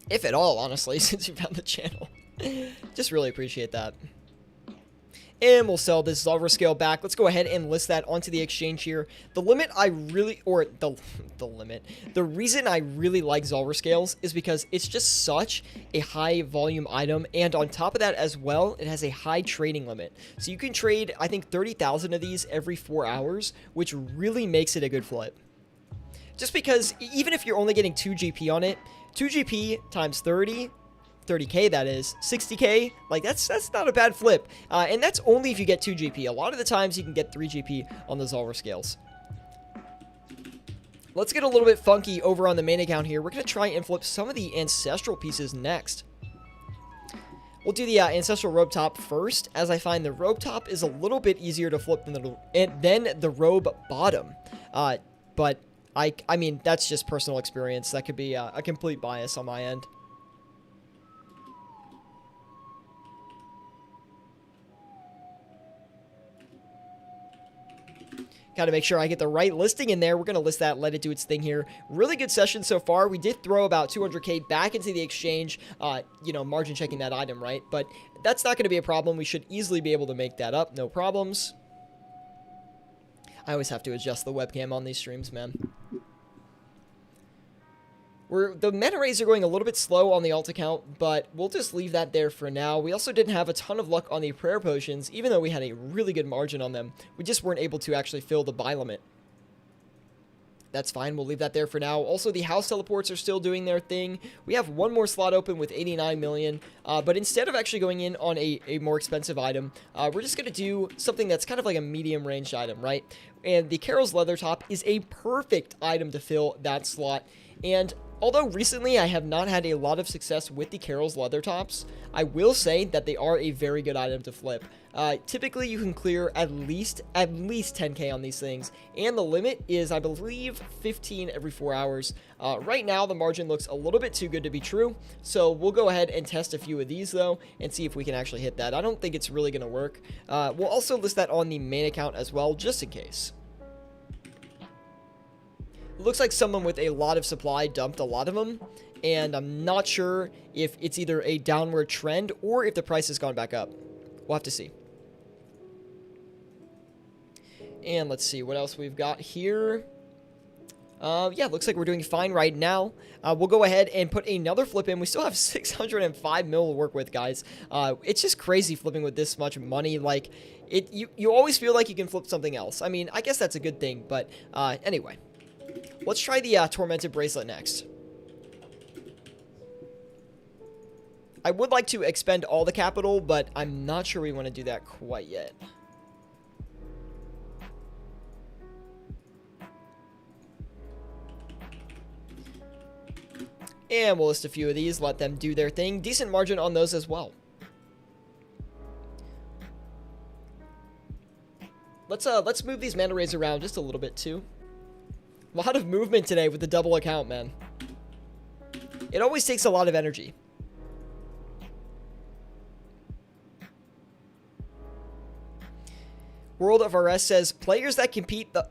If at all, honestly, since you found the channel. Just really appreciate that. And we'll sell this Zulrah scale back. Let's go ahead and list that onto the exchange here. The limit I really, or the limit, the reason I really like Zulrah scales is because it's just such a high volume item. And on top of that as well, it has a high trading limit. So you can trade, I think, 30,000 of these every 4 hours, which really makes it a good flip. Just because even if you're only getting 2 GP on it, 2 GP times 30k that is, 60k, like that's not a bad flip, and that's only if you get 2 GP. A lot of the times you can get 3 GP on the Zulrah scales. Let's get a little bit funky over on the main account here. We're going to try and flip some of the Ancestral pieces next. We'll do the Ancestral Robe Top first, as I find the Robe Top is a little bit easier to flip than the Robe Bottom, but I mean, that's just personal experience. That could be a complete bias on my end. Got to make sure I get the right listing in there. We're going to list that, let it do its thing here. Really good session so far. We did throw about 200k back into the exchange, you know, margin checking that item, right? But that's not going to be a problem. We should easily be able to make that up. No problems. I always have to adjust the webcam on these streams, man. The mana rays are going a little bit slow on the alt account, but we'll just leave that there for now. We also didn't have a ton of luck on the prayer potions, even though we had a really good margin on them. We just weren't able to actually fill the buy limit. That's fine. We'll leave that there for now. Also, the house teleports are still doing their thing. We have one more slot open with 89 million, but instead of actually going in on a more expensive item, we're just going to do something that's kind of like a medium range item, right? And the Carol's Leather Top is a perfect item to fill that slot. And Although recently I have not had a lot of success with the Carol's leather tops, I will say that they are a very good item to flip. Typically you can clear at least 10k on these things, and the limit is, I believe, 15 every 4 hours. Right now the margin looks a little bit too good to be true, so we'll go ahead and test a few of these though and see if we can actually hit that. I don't think it's really going to work. We'll also list that on the main account as well, just in case. Looks like someone with a lot of supply dumped a lot of them, and I'm not sure if it's either a downward trend or if the price has gone back up. We'll have to see. And let's see what else we've got here. Yeah, looks like we're doing fine right now. We'll go ahead and put another flip in. We still have 605 mil to work with, guys. It's just crazy flipping with this much money. Like, you always feel like you can flip something else. I mean, I guess that's a good thing, but anyway. Let's try the Tormented Bracelet next. I would like to expend all the capital, but I'm not sure we want to do that quite yet. And we'll list a few of these, let them do their thing. Decent margin on those as well. Let's move these mana rays around just a little bit too. A lot of movement today with the double account, man. It always takes a lot of energy. World of RS says, players that complete the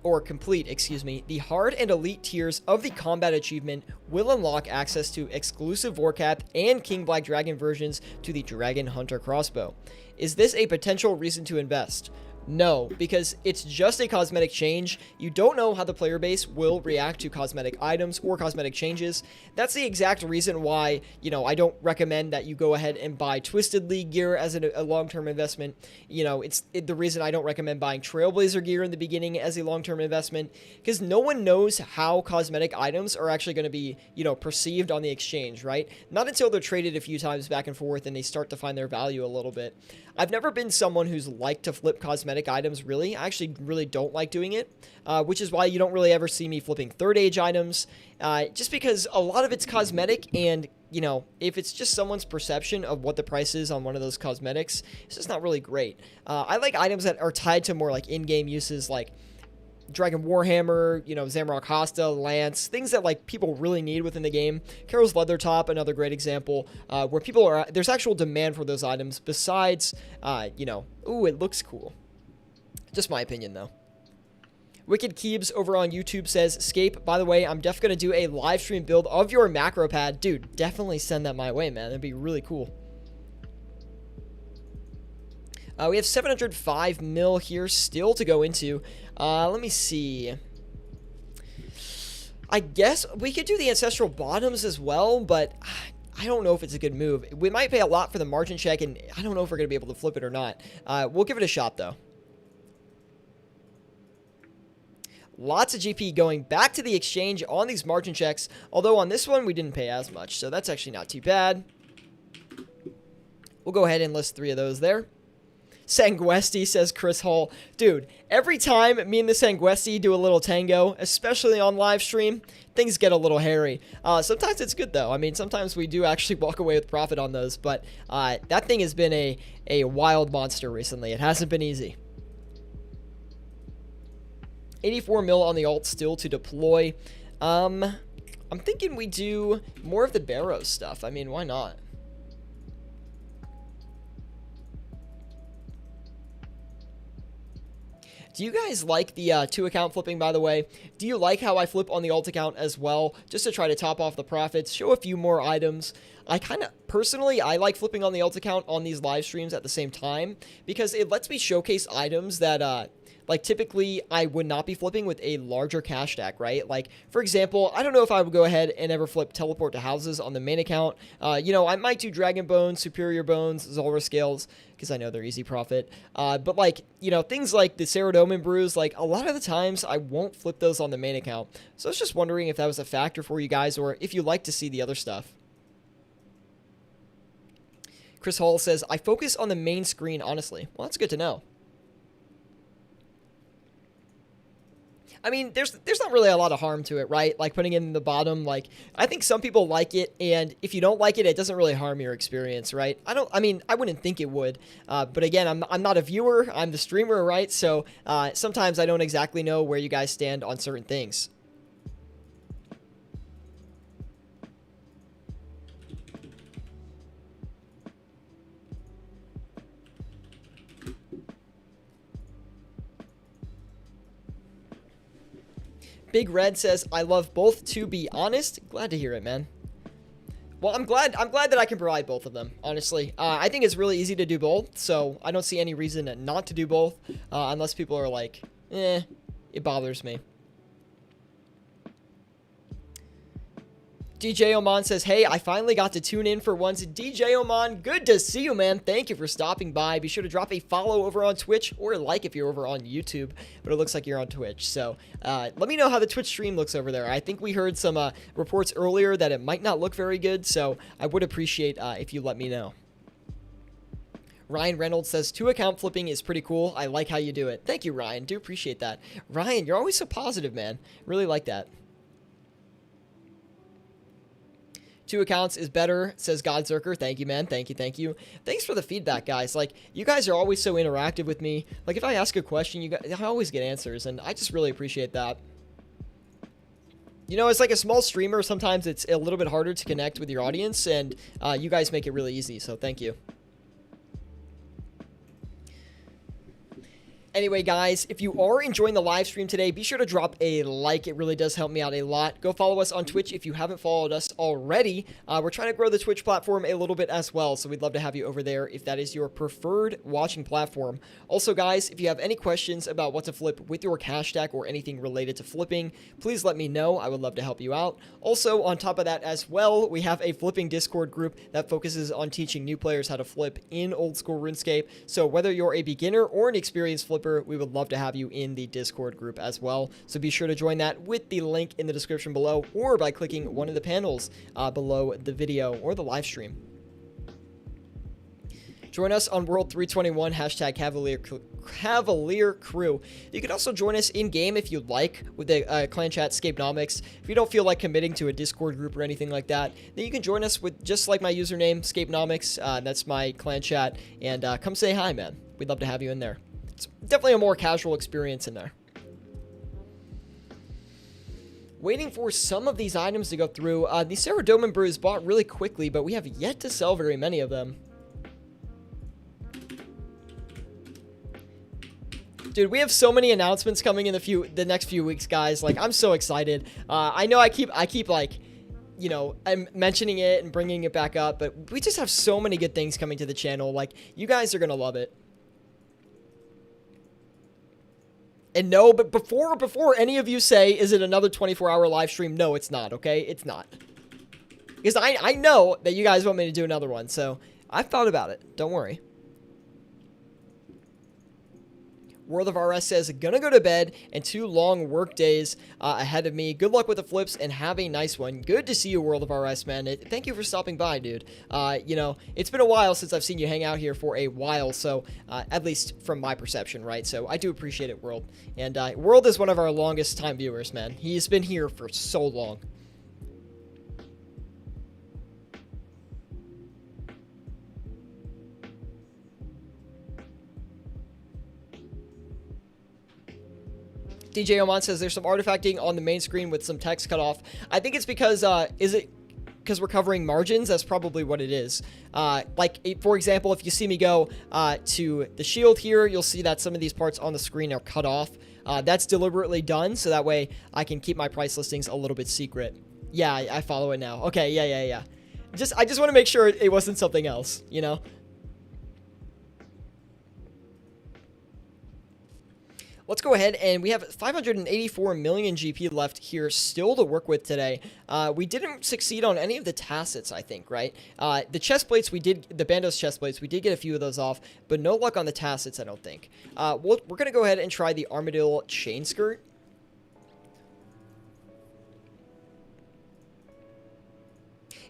hard and elite tiers of the combat achievement will unlock access to exclusive Warcap and King Black Dragon versions to the Dragon Hunter Crossbow. Is this a potential reason to invest? No, because it's just a cosmetic change. You don't know how the player base will react to cosmetic items or cosmetic changes. That's the exact reason why, you know, I don't recommend that you go ahead and buy Twisted League gear as a long-term investment. You know, it's the reason I don't recommend buying Trailblazer gear in the beginning as a long-term investment, because no one knows how cosmetic items are actually going to be, you know, perceived on the exchange, right? Not until they're traded a few times back and forth and they start to find their value a little bit. I've never been someone who's liked to flip cosmetic items, really. I actually really don't like doing it, which is why you don't really ever see me flipping third age items, just because a lot of it's cosmetic, and, you know, if it's just someone's perception of what the price is on one of those cosmetics, it's just not really great. I like items that are tied to more like in-game uses, like Dragon Warhammer, you know, Zamrock Hosta, Lance, things that like people really need within the game. Carol's Leather Top, another great example, where people are, there's actual demand for those items besides, you know, ooh, it looks cool. Just my opinion, though. Wicked Keebs over on YouTube says, Scape, by the way, I'm definitely going to do a live stream build of your macro pad. Dude, definitely send that my way, man. That'd be really cool. We have 705 mil here still to go into. Let me see. I guess we could do the Ancestral Bottoms as well, but I don't know if it's a good move. We might pay a lot for the margin check, and I don't know if we're going to be able to flip it or not. We'll give it a shot, though. Lots of GP going back to the exchange on these margin checks, although on this one we didn't pay as much, so that's actually not too bad. We'll go ahead and list 3 of those there. Sanguesti, says Chris Hall. Dude, every time me and the Sanguesti do a little tango, especially on live stream, things get a little hairy. Sometimes it's good, though. I mean, sometimes we do actually walk away with profit on those, but that thing has been a wild monster recently. It hasn't been easy. 84 mil on the alt still to deploy. I'm thinking we do more of the Barrows stuff. I mean, why not? Do you guys like the 2-account flipping, by the way? Do you like how I flip on the alt account as well, just to try to top off the profits, show a few more items? Personally, I like flipping on the alt account on these live streams at the same time, because it lets me showcase items that, like, typically I would not be flipping with a larger cash stack, right? Like, for example, I don't know if I would go ahead and ever flip Teleport to Houses on the main account. You know, I might do Dragon Bones, Superior Bones, Zulrah Scales, because I know they're easy profit. But, like, you know, things like the Saradomin Brews, like, a lot of the times I won't flip those on the main account. So I was just wondering if that was a factor for you guys, or if you like to see the other stuff. Chris Hall says, I focus on the main screen, honestly. Well, that's good to know. I mean, there's not really a lot of harm to it, right? Like putting it in the bottom, like I think some people like it, and if you don't like it, it doesn't really harm your experience, right? I mean, I wouldn't think it would, but again, I'm not a viewer, I'm the streamer, right? So sometimes I don't exactly know where you guys stand on certain things. Big Red says, I love both, to be honest. Glad to hear it, man. Well, I'm glad that I can provide both of them, honestly. I think it's really easy to do both, so I don't see any reason not to do both, unless people are like, it bothers me. DJ Oman says, hey, I finally got to tune in for once. DJ Oman, good to see you, man. Thank you for stopping by. Be sure to drop a follow over on Twitch, or like if you're over on YouTube, but it looks like you're on Twitch. So let me know how the Twitch stream looks over there. I think we heard some reports earlier that it might not look very good, so I would appreciate if you let me know. Ryan Reynolds says, 2-account flipping is pretty cool. I like how you do it. Thank you, Ryan. Do appreciate that. Ryan, you're always so positive, man. Really like that. 2 accounts is better, says Godzerker. Thank you, man. Thank you, thank you. Thanks for the feedback, guys. Like, you guys are always so interactive with me. Like, if I ask a question, I always get answers, and I just really appreciate that. You know, it's like a small streamer. Sometimes it's a little bit harder to connect with your audience, and you guys make it really easy, so thank you. Anyway, guys, if you are enjoying the live stream today, be sure to drop a like. It really does help me out a lot. Go follow us on Twitch if you haven't followed us already. We're trying to grow the Twitch platform a little bit as well, so we'd love to have you over there if that is your preferred watching platform. Also, guys, if you have any questions about what to flip with your cash stack or anything related to flipping, please let me know. I would love to help you out. Also, on top of that as well, we have a flipping Discord group that focuses on teaching new players how to flip in old school RuneScape. So whether you're a beginner or an experienced flipper, we would love to have you in the Discord group as well. So be sure to join that with the link in the description below, or by clicking one of the panels below the video or the live stream. Join us on World 321, hashtag Cavalier Crew. You can also join us in-game if you'd like with the clan chat Scapenomics. If you don't feel like committing to a Discord group or anything like that, then you can join us with just like my username, Scapenomics. That's my clan chat. And come say hi, man. We'd love to have you in there. It's definitely a more casual experience in there. Waiting for some of these items to go through. The Saradomin brews bought really quickly, but we have yet to sell very many of them. Dude, we have so many announcements coming in the next few weeks, guys. Like, I'm so excited. I know I keep like, you know, I'm mentioning it and bringing it back up, but we just have so many good things coming to the channel. Like, you guys are gonna love it. And no, but before any of you say, is it another 24-hour live stream? No, it's not, okay? It's not. Because I know that you guys want me to do another one, so I've thought about it. Don't worry. World of RS says, gonna go to bed and 2 long work days ahead of me. Good luck with the flips and have a nice one. Good to see you, World of RS, man. Thank you for stopping by, dude. You know, it's been a while since I've seen you hang out here for a while, so at least from my perception, right? So I do appreciate it, World. And World is one of our longest time viewers, man. He's been here for so long. DJ Oman says there's some artifacting on the main screen with some text cut off. I think it's because, is it because we're covering margins? That's probably what it is. Like, for example, if you see me go to the shield here, you'll see that some of these parts on the screen are cut off. That's deliberately done, so that way I can keep my price listings a little bit secret. Yeah, I follow it now. Okay, yeah. I just want to make sure it wasn't something else, you know? Let's go ahead, and we have 584 million GP left here still to work with today. We didn't succeed on any of the tacits, I think, right? The chest plates, the Bandos chest plates, we did get a few of those off, but no luck on the tacits, I don't think. We're going to go ahead and try the Armadillo chain skirt.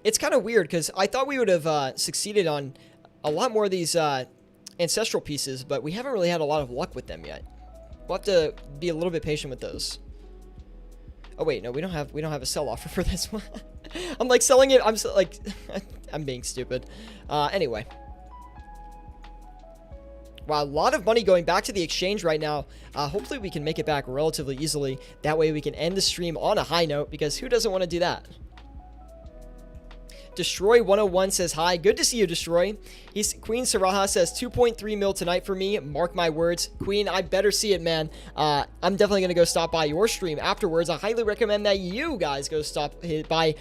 It's kind of weird, because I thought we would have succeeded on a lot more of these ancestral pieces, but we haven't really had a lot of luck with them yet. We'll have to be a little bit patient with those. Oh wait, no, we don't have a sell offer for this one. I'm like selling it. I'm being stupid. Anyway. Wow, a lot of money going back to the exchange right now. Hopefully we can make it back relatively easily. That way we can end the stream on a high note, because who doesn't want to do that? Destroy 101 says hi. Good to see you, Destroy. Queen Saraha says 2.3 mil tonight for me. Mark my words. Queen, I better see it, man. I'm definitely going to go stop by your stream afterwards. I highly recommend that you guys go stop by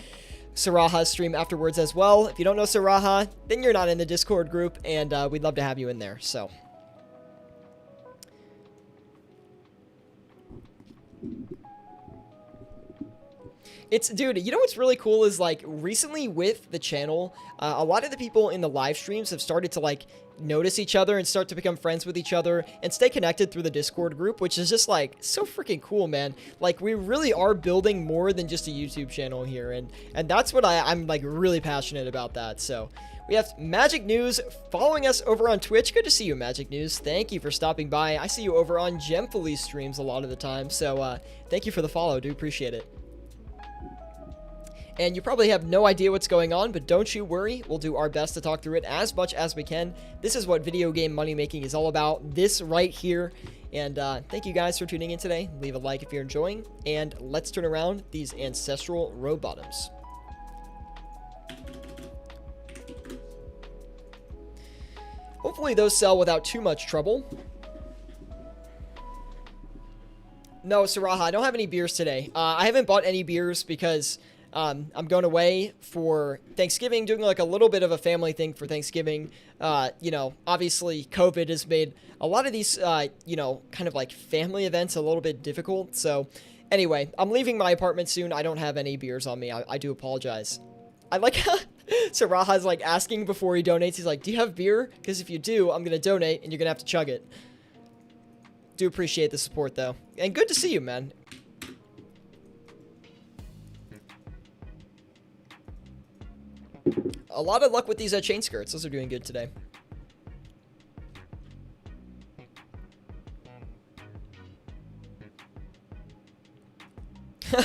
Saraha's stream afterwards as well. If you don't know Saraha, then you're not in the Discord group, and we'd love to have you in there. So dude, you know what's really cool is, like, recently with the channel, a lot of the people in the live streams have started to, like, notice each other and start to become friends with each other and stay connected through the Discord group, which is just, like, so freaking cool, man. Like, we really are building more than just a YouTube channel here, and that's what I'm, like, really passionate about that. So we have Magic News following us over on Twitch. Good to see you, Magic News. Thank you for stopping by. I see you over on Gemfully's streams a lot of the time, so thank you for the follow. Do appreciate it. And you probably have no idea what's going on, but don't you worry. We'll do our best to talk through it as much as we can. This is what video game money making is all about. This right here. And thank you guys for tuning in today. Leave a like if you're enjoying. And let's turn around these Ancestral Robe Bottoms. Hopefully those sell without too much trouble. No, Saraha, I don't have any beers today. I haven't bought any beers because I'm going away for Thanksgiving, doing like a little bit of a family thing for Thanksgiving. You know, obviously COVID has made a lot of these, you know, kind of like family events a little bit difficult. So anyway, I'm leaving my apartment soon. I don't have any beers on me. I do apologize. I like how Saraha's like asking before he donates. He's like, do you have beer? Because if you do, I'm going to donate and you're going to have to chug it. Do appreciate the support though. And good to see you, man. A lot of luck with these chain skirts. Those are doing good today.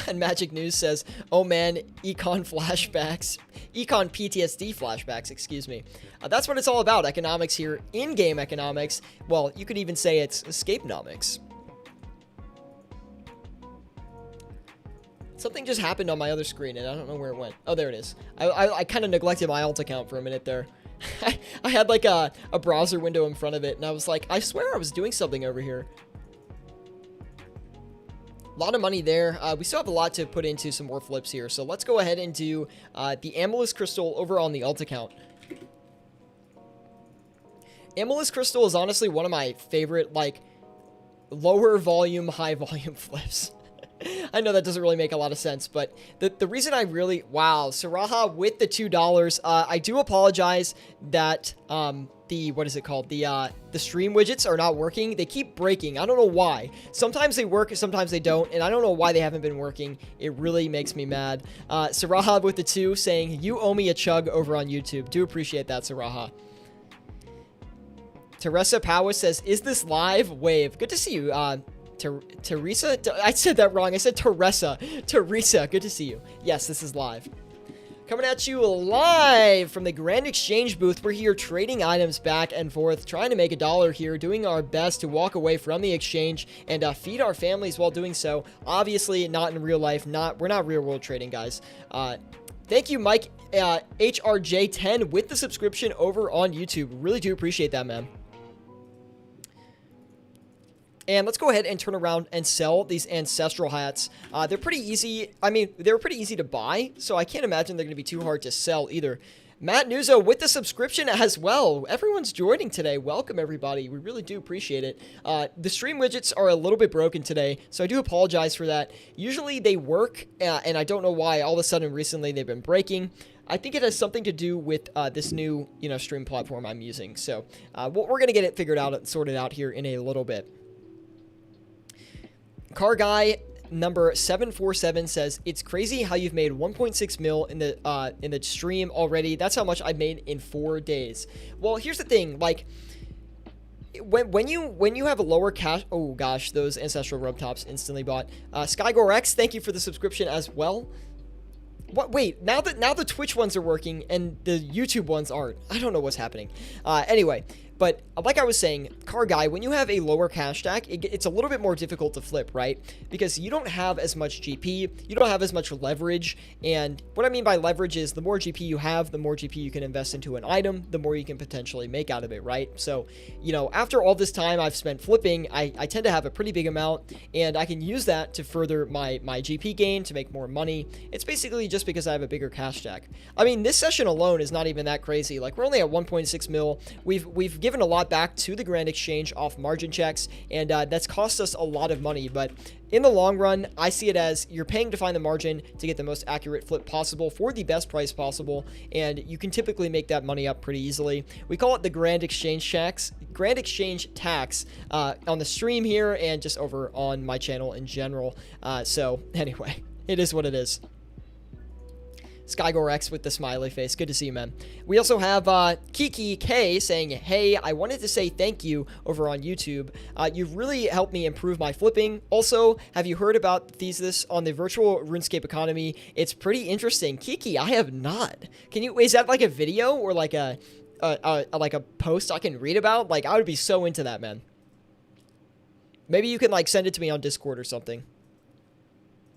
And Magic News says, oh man, econ flashbacks. Econ PTSD flashbacks, excuse me. That's what it's all about, economics here. In-game economics. Well, you could even say it's escape-nomics. Something just happened on my other screen, and I don't know where it went. Oh, there it is. I kind of neglected my alt account for a minute there. I had, like, a browser window in front of it, and I was like, I swear I was doing something over here. A lot of money there. We still have a lot to put into some more flips here, so let's go ahead and do the Amulet Crystal over on the alt account. Amulet Crystal is honestly one of my favorite, like, lower volume, high volume flips. I know that doesn't really make a lot of sense, but the reason I really... Wow, Saraha with the $2. I do apologize that what is it called? The stream widgets are not working. They keep breaking. I don't know why. Sometimes they work, sometimes they don't, and I don't know why they haven't been working. It really makes me mad. Saraha with the 2 saying, you owe me a chug over on YouTube. Do appreciate that, Saraha. Teresa Powis says, is this live? Wave. Good to see you. Teresa? I said that wrong. I said Teresa. Teresa, good to see you. Yes, this is live. Coming at you live from the Grand Exchange booth. We're here trading items back and forth, trying to make $1 here, doing our best to walk away from the exchange and feed our families while doing so. Obviously, not in real life. We're not real world trading, guys. Thank you, Mike HRJ10 with the subscription over on YouTube. Really do appreciate that, man. And let's go ahead and turn around and sell these Ancestral Hats. They're pretty easy. I mean, they were pretty easy to buy, so I can't imagine they're going to be too hard to sell either. Matt Nuzzo with the subscription as well. Everyone's joining today. Welcome, everybody. We really do appreciate it. The stream widgets are a little bit broken today, so I do apologize for that. Usually they work, and I don't know why all of a sudden recently they've been breaking. I think it has something to do with this new, stream platform I'm using. So we're going to get it figured out and sorted out here in a little bit. Car Guy number 747 says, it's crazy how you've made 1.6 mil in the stream already. That's how much I made in 4 days. Well, here's the thing, like, when you have a lower cash, oh gosh, those ancestral rub tops instantly bought. Skygore X, thank you for the subscription as well. What? Wait, now the Twitch ones are working and the YouTube ones aren't. I don't know what's happening. Anyway, but like I was saying, Car Guy, when you have a lower cash stack, it's a little bit more difficult to flip, right? Because you don't have as much GP, you don't have as much leverage, and what I mean by leverage is the more GP you have, the more GP you can invest into an item, the more you can potentially make out of it, right? So, you know, after all this time I've spent flipping, I tend to have a pretty big amount, and I can use that to further my GP gain, to make more money. It's basically just because I have a bigger cash stack. I mean, this session alone is not even that crazy. Like, we're only at 1.6 mil. We've given a lot back to the Grand Exchange off margin checks, and that's cost us a lot of money, but in the long run, I see it as you're paying to find the margin to get the most accurate flip possible for the best price possible, and you can typically make that money up pretty easily. We call it the Grand Exchange tax on the stream here and just over on my channel in general. So anyway, it is what it is. Skygore X with the smiley face. Good to see you, man. We also have Kiki K saying, hey, I wanted to say thank you over on YouTube. You've really helped me improve my flipping. Also, have you heard about the thesis on the virtual RuneScape economy? It's pretty interesting. Kiki, I have not. Is that like a video or like a post I can read about? Like, I would be so into that, man. Maybe you can like send it to me on Discord or something.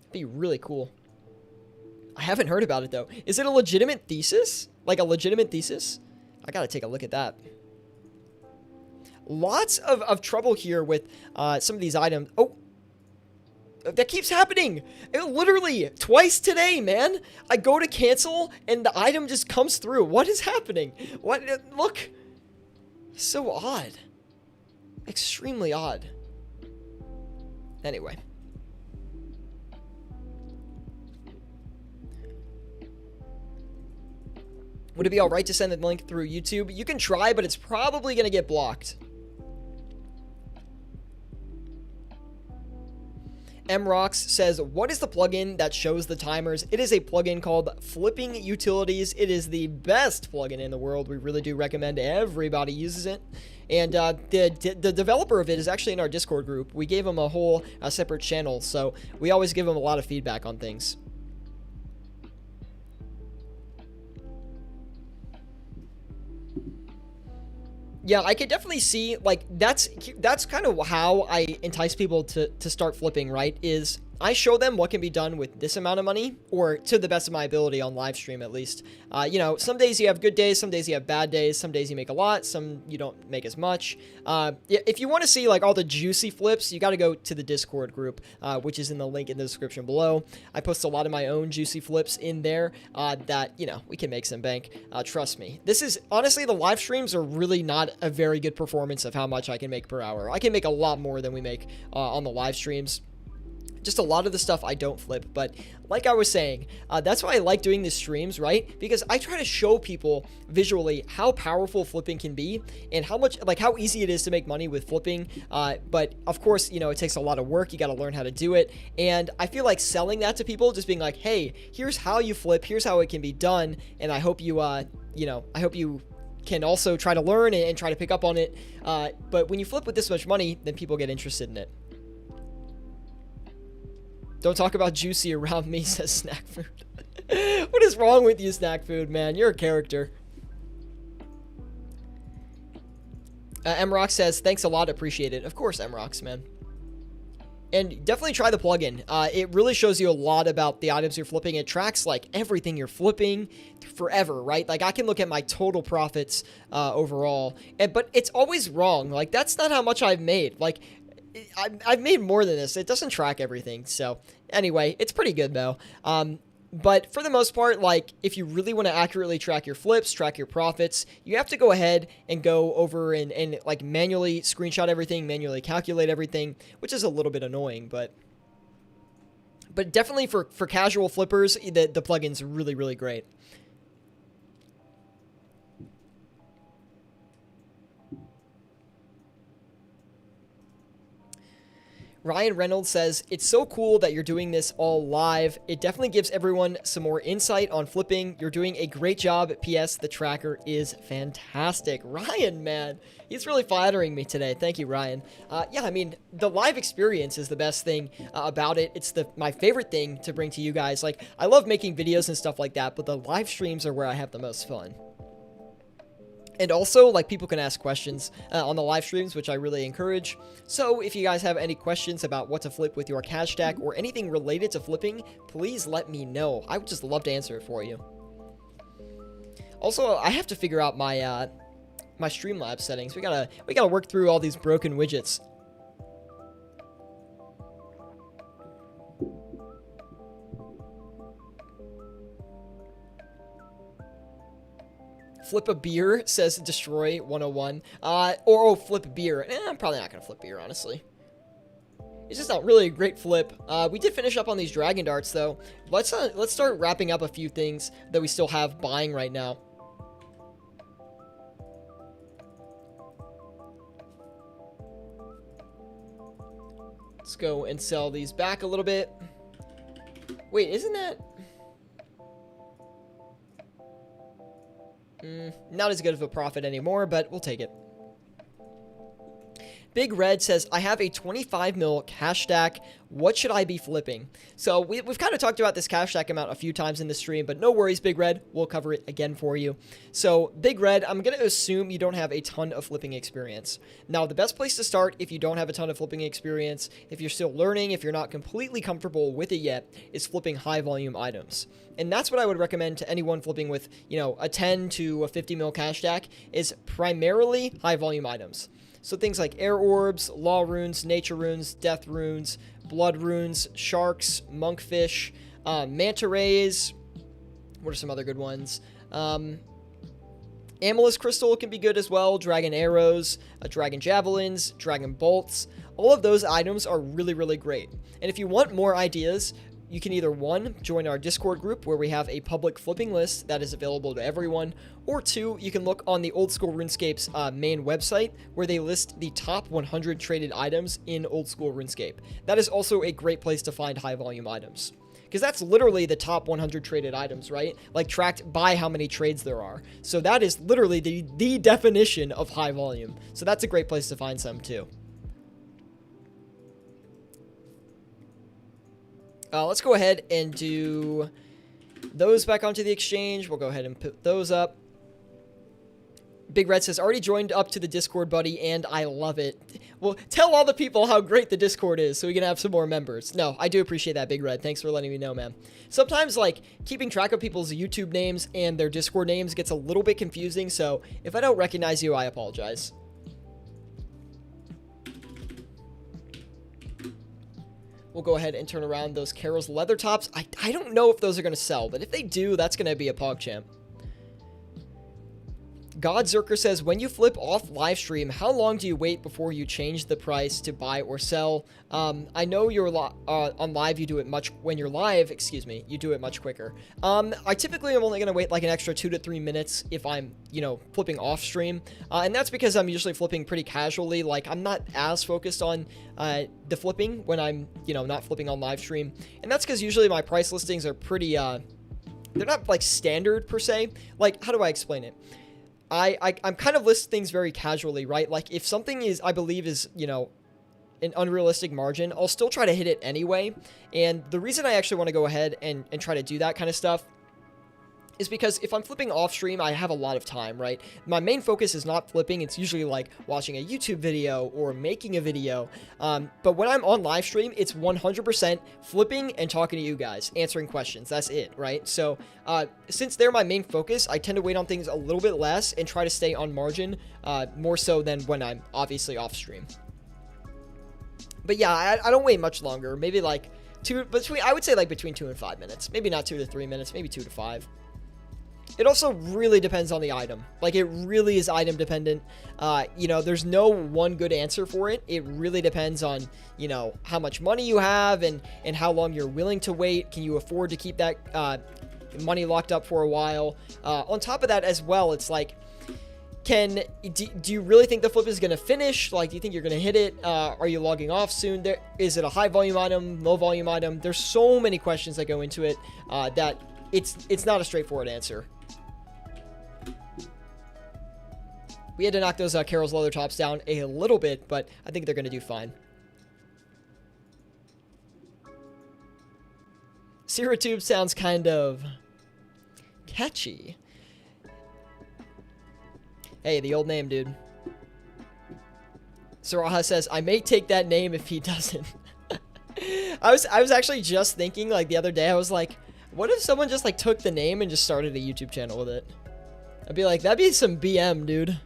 It'd be really cool. I haven't heard about it, though. Is it a legitimate thesis? Like a legitimate thesis? I gotta take a look at that. Lots of trouble here with some of these items. Oh, that keeps happening. Literally twice today, man. I go to cancel and the item just comes through. What is happening? What? Look. So odd. Extremely odd. Anyway. Would it be alright to send the link through YouTube? You can try, but it's probably going to get blocked. MRox says, what is the plugin that shows the timers? It is a plugin called Flipping Utilities. It is the best plugin in the world. We really do recommend everybody uses it. And the developer of it is actually in our Discord group. We gave him a whole separate channel, so we always give him a lot of feedback on things. Yeah, I could definitely see, like, that's kind of how I entice people to start flipping, right? Is I show them what can be done with this amount of money, or to the best of my ability on live stream at least. You know, some days you have good days, some days you have bad days, some days you make a lot, some you don't make as much. If you want to see like all the juicy flips, you got to go to the Discord group, which is in the link in the description below. I post a lot of my own juicy flips in there that, you know, we can make some bank. Trust me. This is, honestly, the live streams are really not a very good performance of how much I can make per hour. I can make a lot more than we make on the live streams. Just a lot of the stuff I don't flip, but like I was saying, that's why I like doing these streams, right? Because I try to show people visually how powerful flipping can be and how much, like, how easy it is to make money with flipping. But of course, you know, it takes a lot of work. You got to learn how to do it. And I feel like selling that to people, just being like, hey, here's how you flip, here's how it can be done. And I hope you, you know, I hope you can also try to learn and try to pick up on it. But when you flip with this much money, then people get interested in it. Don't talk about juicy around me, says Snack Food. What is wrong with you, Snack Food, man? You're a character. MRox says, thanks a lot, appreciate it. Of course, MRox, man. And definitely try the plugin. It really shows you a lot about the items you're flipping. It tracks, like, everything you're flipping forever, right? Like, I can look at my total profits overall, but it's always wrong. Like, that's not how much I've made. Like, I've made more than this. It doesn't track everything. So anyway, it's pretty good though. But for the most part, like, if you really want to accurately track your flips, track your profits, you have to go ahead and go over and like manually screenshot everything, manually calculate everything, which is a little bit annoying, but definitely for casual flippers, the plugin's really, really great. Ryan Reynolds says, it's so cool that you're doing this all live. It definitely gives everyone some more insight on flipping. You're doing a great job. PS, the tracker is fantastic. Ryan, man, he's really flattering me today. Thank you, Ryan. Yeah, I mean, the live experience is the best thing about it. It's my favorite thing to bring to you guys. Like, I love making videos and stuff like that, but the live streams are where I have the most fun. And also, like, people can ask questions on the live streams, which I really encourage. So if you guys have any questions about what to flip with your cash stack or anything related to flipping, please let me know. I would just love to answer it for you. Also, I have to figure out my my Streamlabs settings. We gotta work through all these broken widgets. Flip a beer, says Destroy 101. Or flip a beer. I'm probably not going to flip beer, honestly. It's just not really a great flip. We did finish up on these dragon darts, though. Let's start wrapping up a few things that we still have buying right now. Let's go and sell these back a little bit. Wait, isn't that... not as good of a profit anymore, but we'll take it. Big Red says, I have a 25 mil cash stack. What should I be flipping? So we've kind of talked about this cash stack amount a few times in the stream, but no worries, Big Red. We'll cover it again for you. So Big Red, I'm going to assume you don't have a ton of flipping experience. Now, the best place to start if you don't have a ton of flipping experience, if you're still learning, if you're not completely comfortable with it yet, is flipping high volume items. And that's what I would recommend to anyone flipping with, you know, a 10 to a 50 mil cash stack, is primarily high volume items. So things like air orbs, law runes, nature runes, death runes, blood runes, sharks, monkfish, manta rays. What are some other good ones? Amulet crystal can be good as well. Dragon arrows, dragon javelins, dragon bolts. All of those items are really, really great. And if you want more ideas, you can either 1, join our Discord group where we have a public flipping list that is available to everyone, or 2, you can look on the Old School RuneScape's main website where they list the top 100 traded items in Old School RuneScape. That is also a great place to find high volume items. Because that's literally the top 100 traded items, right? Like tracked by how many trades there are. So that is literally the definition of high volume. So that's a great place to find some too. Let's go ahead and do those back onto the exchange. We'll go ahead and put those up. Big Red says, already joined up to the Discord, buddy, and I love it. Well, tell all the people how great the Discord is so we can have some more members. No, I do appreciate that, Big Red. Thanks for letting me know, man. Sometimes, like, keeping track of people's YouTube names and their Discord names gets a little bit confusing, so if I don't recognize you, I apologize. We'll go ahead and turn around those Carol's leather tops. I don't know if those are going to sell, but if they do, that's going to be a PogChamp. Godzerker says, when you flip off live stream, how long do you wait before you change the price to buy or sell? I know you're on live, you do it when you're live, you do it much quicker. I typically am only going to wait like an extra 2 to 3 minutes if I'm, you know, flipping off stream. And that's because I'm usually flipping pretty casually. Like, I'm not as focused on the flipping when I'm, you know, not flipping on live stream. And that's because usually my price listings are pretty, they're not like standard per se. Like, how do I explain it? I'm kind of list things very casually, right? Like, if something is, I believe is, you know, an unrealistic margin, I'll still try to hit it anyway. And the reason I actually want to go ahead and try to do that kind of stuff is because if I'm flipping off stream, I have a lot of time, right? My main focus is not flipping. It's usually like watching a YouTube video or making a video. But when I'm on live stream, it's 100% flipping and talking to you guys, answering questions. That's it, right? So since they're my main focus, I tend to wait on things a little bit less and try to stay on margin more so than when I'm obviously off stream. But yeah, I don't wait much longer. Maybe like I would say like between 2 and 5 minutes. Maybe not 2 to 3 minutes, maybe 2 to 5. It also really depends on the item. Like, it really is item dependent. You know, there's no one good answer for it. It really depends on, you know, how much money you have and how long you're willing to wait. Can you afford to keep that money locked up for a while? On top of that as well, it's like, do you really think the flip is going to finish? Like, do you think you're going to hit it? Are you logging off soon? Is it a high volume item, low volume item? There's so many questions that go into it that it's not a straightforward answer. We had to knock those Carol's leather tops down a little bit, but I think they're going to do fine. Siratube sounds kind of catchy. Hey, the old name, dude. Saraha says, I may take that name if he doesn't. I was actually just thinking, like, the other day, I was like, what if someone just, like, took the name and just started a YouTube channel with it? I'd be like, that'd be some BM, dude.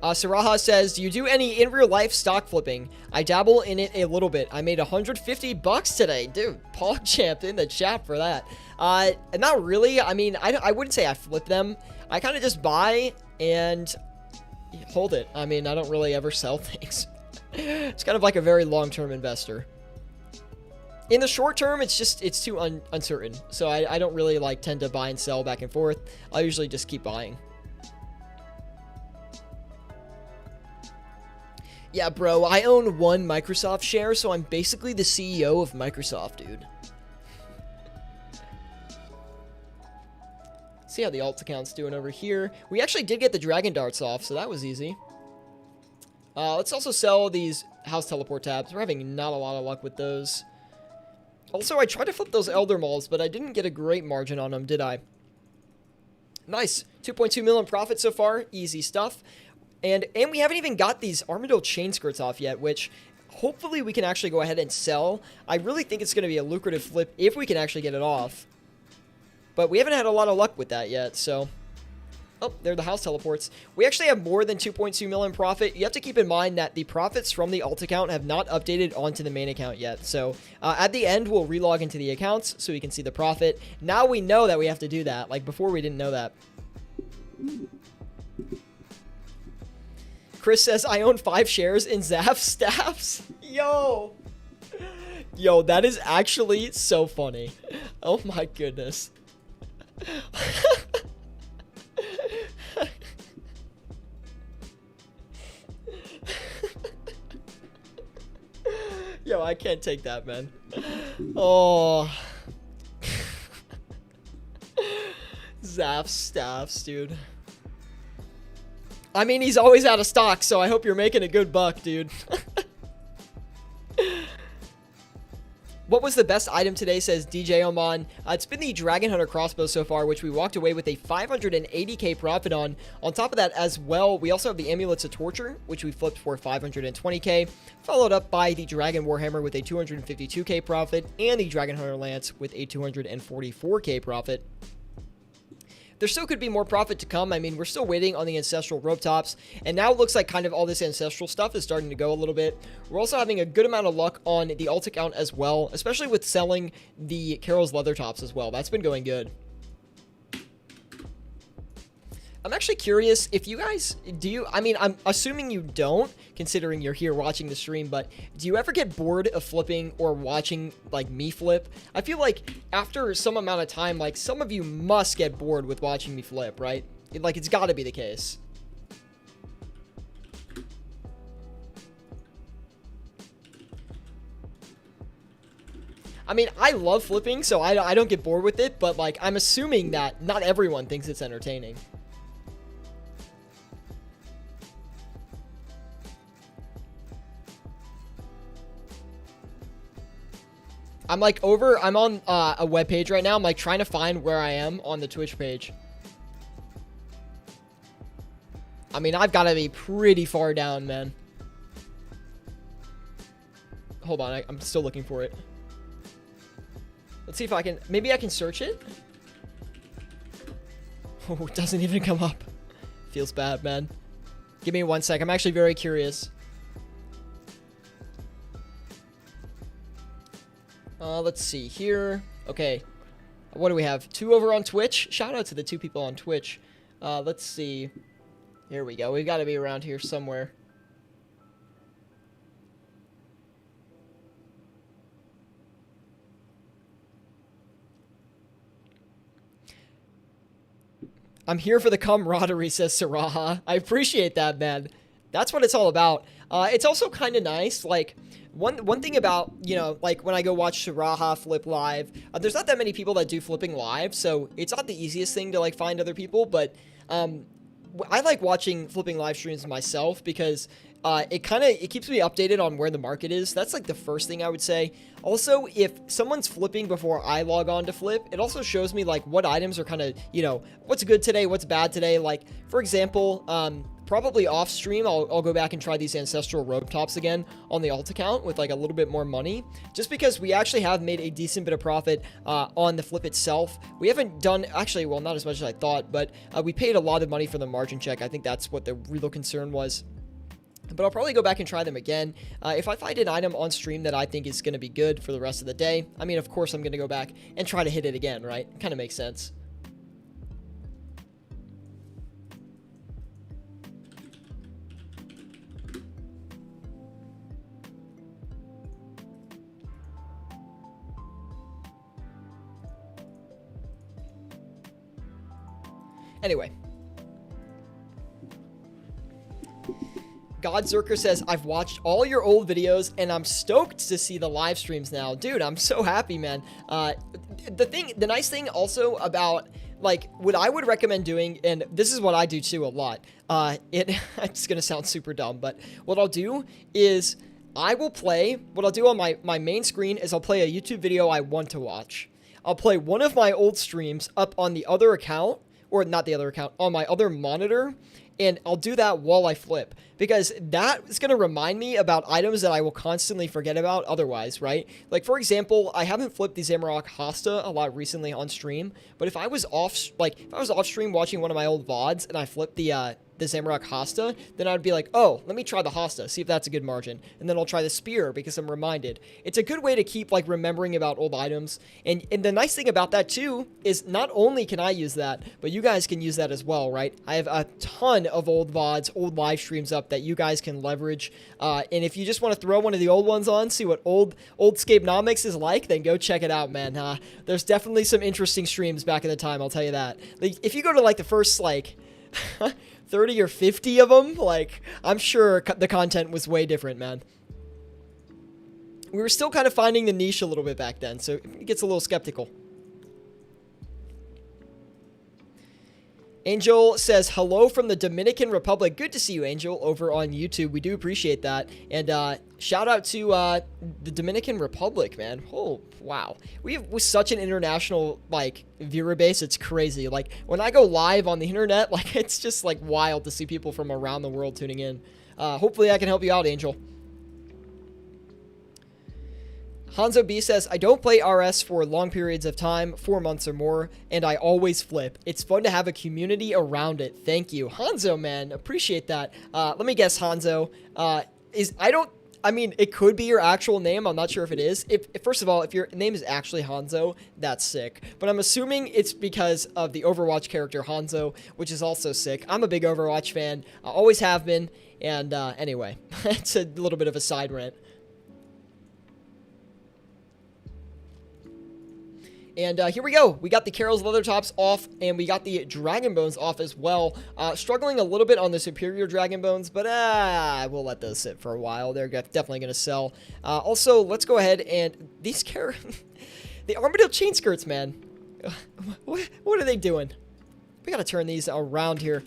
Saraha says, do you do any in real life stock flipping? I dabble in it a little bit. I made $150 today. Dude, PogChamp in the chat for that. Not really. I mean, I wouldn't say I flip them. I kind of just buy and hold it. I mean, I don't really ever sell things. It's kind of like a very long-term investor. In the short term, it's too uncertain. So I don't really like tend to buy and sell back and forth. I'll usually just keep buying. Yeah, bro, I own one Microsoft share, so I'm basically the CEO of Microsoft, dude. See how the alt account's doing over here. We actually did get the dragon darts off, so that was easy. Let's also sell these house teleport tabs. We're having not a lot of luck with those. Also, I tried to flip those elder malls, but I didn't get a great margin on them, did I? Nice. 2.2 million profit so far. Easy stuff. And we haven't even got these Armadillo chain skirts off yet, which hopefully we can actually go ahead and sell. I really think it's going to be a lucrative flip if we can actually get it off. But we haven't had a lot of luck with that yet, so... Oh, there are the house teleports. We actually have more than 2.2 million profit. You have to keep in mind that the profits from the alt account have not updated onto the main account yet. So at the end, we'll relog into the accounts so we can see the profit. Now we know that we have to do that. Like before, we didn't know that. Chris says, I own 5 shares in Zaf Staffs. Yo, that is actually so funny. Oh my goodness. Yo, I can't take that, man. Oh. Zaf Staffs, dude. I mean, he's always out of stock, so I hope you're making a good buck, dude. What was the best item today, says DJ Oman. It's been the Dragon Hunter Crossbow so far, which we walked away with a 580k profit on. On top of that as well, we also have the Amulets of Torture, which we flipped for 520k, followed up by the Dragon Warhammer with a 252k profit, and the Dragon Hunter Lance with a 244k profit. There still could be more profit to come. I mean, we're still waiting on the Ancestral rope tops, and now it looks like kind of all this Ancestral stuff is starting to go a little bit. We're also having a good amount of luck on the alt account as well, especially with selling the Carol's leather tops as well. That's been going good. I'm actually curious if you guys, I mean, I'm assuming you don't, considering you're here watching the stream, but do you ever get bored of flipping or watching, like, me flip? I feel like after some amount of time, like, some of you must get bored with watching me flip, right? Like, it's gotta be the case. I mean, I love flipping, so I don't get bored with it, but, like, I'm assuming that not everyone thinks it's entertaining. I'm on a web page right now. I'm like trying to find where I am on the Twitch page. I mean, I've got to be pretty far down, man. Hold on, I'm still looking for it. Let's see if I can, maybe I can search it. Oh, it doesn't even come up. Feels bad, man. Give me 1 sec. I'm actually very curious. Let's see here. Okay. What do we have? 2 over on Twitch. Shout out to the 2 people on Twitch. Let's see. Here we go. We've got to be around here somewhere. I'm here for the camaraderie, says Saraha. I appreciate that, man. That's what it's all about. It's also kind of nice, like, one thing about, you know, like, when I go watch Saraha flip live, there's not that many people that do flipping live, so it's not the easiest thing to, like, find other people, but, I like watching flipping live streams myself because it keeps me updated on where the market is. That's like the first thing I would say. Also, if someone's flipping before I log on to flip, it also shows me like what items are kind of, you know, what's good today, what's bad today. Like, for example, probably off stream, I'll go back and try these ancestral robe tops again on the alt account with like a little bit more money, just because we actually have made a decent bit of profit on the flip itself. We haven't done, actually, well, not as much as I thought, but we paid a lot of money for the margin check. I think that's what the real concern was. But I'll probably go back and try them again. If I find an item on stream that I think is going to be good for the rest of the day, I mean, of course, I'm going to go back and try to hit it again, right? Kind of makes sense. Anyway. Godzerker says, I've watched all your old videos and I'm stoked to see the live streams now. Dude, I'm so happy, man. The nice thing also about, like, what I would recommend doing, and this is what I do too a lot, it's gonna sound super dumb, but what I'll do is what I'll do on my main screen is I'll play a YouTube video I want to watch. I'll play one of my old streams up on the other account, or not the other account, on my other monitor, and I'll do that while I flip, because that is going to remind me about items that I will constantly forget about otherwise, right? Like, for example, I haven't flipped the Zamorak Hosta a lot recently on stream, but if I was off stream watching one of my old VODs and I flipped the Zamorak Hosta, then I'd be like, oh, let me try the Hosta, see if that's a good margin, and then I'll try the Spear because I'm reminded. It's a good way to keep, like, remembering about old items, and the nice thing about that, too, is not only can I use that, but you guys can use that as well, right? I have a ton of old VODs, old live streams up that you guys can leverage, and if you just want to throw one of the old ones on, see what old Scapenomics is like, then go check it out, man. There's definitely some interesting streams back in the time, I'll tell you that. Like, if you go to, like, the first, like... 30 or 50 of them, like, I'm sure the content was way different, man. We were still kind of finding the niche a little bit back then, so it gets a little skeptical. Angel says, hello from the Dominican Republic. Good to see you, Angel, over on YouTube. We do appreciate that. And shout out to the Dominican Republic, man. Oh, wow. We have such an international, like, viewer base. It's crazy. Like, when I go live on the internet, like, it's just, like, wild to see people from around the world tuning in. Hopefully I can help you out, Angel. Hanzo B says, I don't play RS for long periods of time, 4 months or more, and I always flip. It's fun to have a community around it. Thank you. Hanzo, man, appreciate that. Let me guess, Hanzo. I mean, it could be your actual name. I'm not sure if it is. If first of all, if your name is actually Hanzo, that's sick. But I'm assuming it's because of the Overwatch character Hanzo, which is also sick. I'm a big Overwatch fan. I always have been. And anyway, it's a little bit of a side rant. And here we go. We got the Carol's Leather Tops off, and we got the Dragon Bones off as well. Struggling a little bit on the Superior Dragon Bones, but we'll let those sit for a while. They're definitely going to sell. Also, let's go ahead and... These the Armadillo chain skirts, man. What are they doing? We got to turn these around here.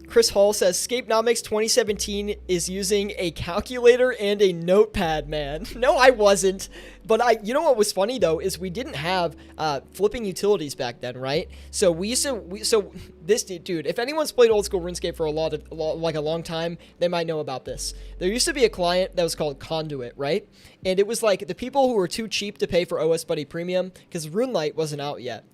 Chris Hall says, Scapenomics 2017 is using a calculator and a notepad, man. No, I wasn't. But you know what was funny, though, is we didn't have flipping utilities back then, right? So this dude, if anyone's played old school RuneScape for a long time, they might know about this. There used to be a client that was called Conduit, right? And it was like the people who were too cheap to pay for OS Buddy Premium, because RuneLite wasn't out yet.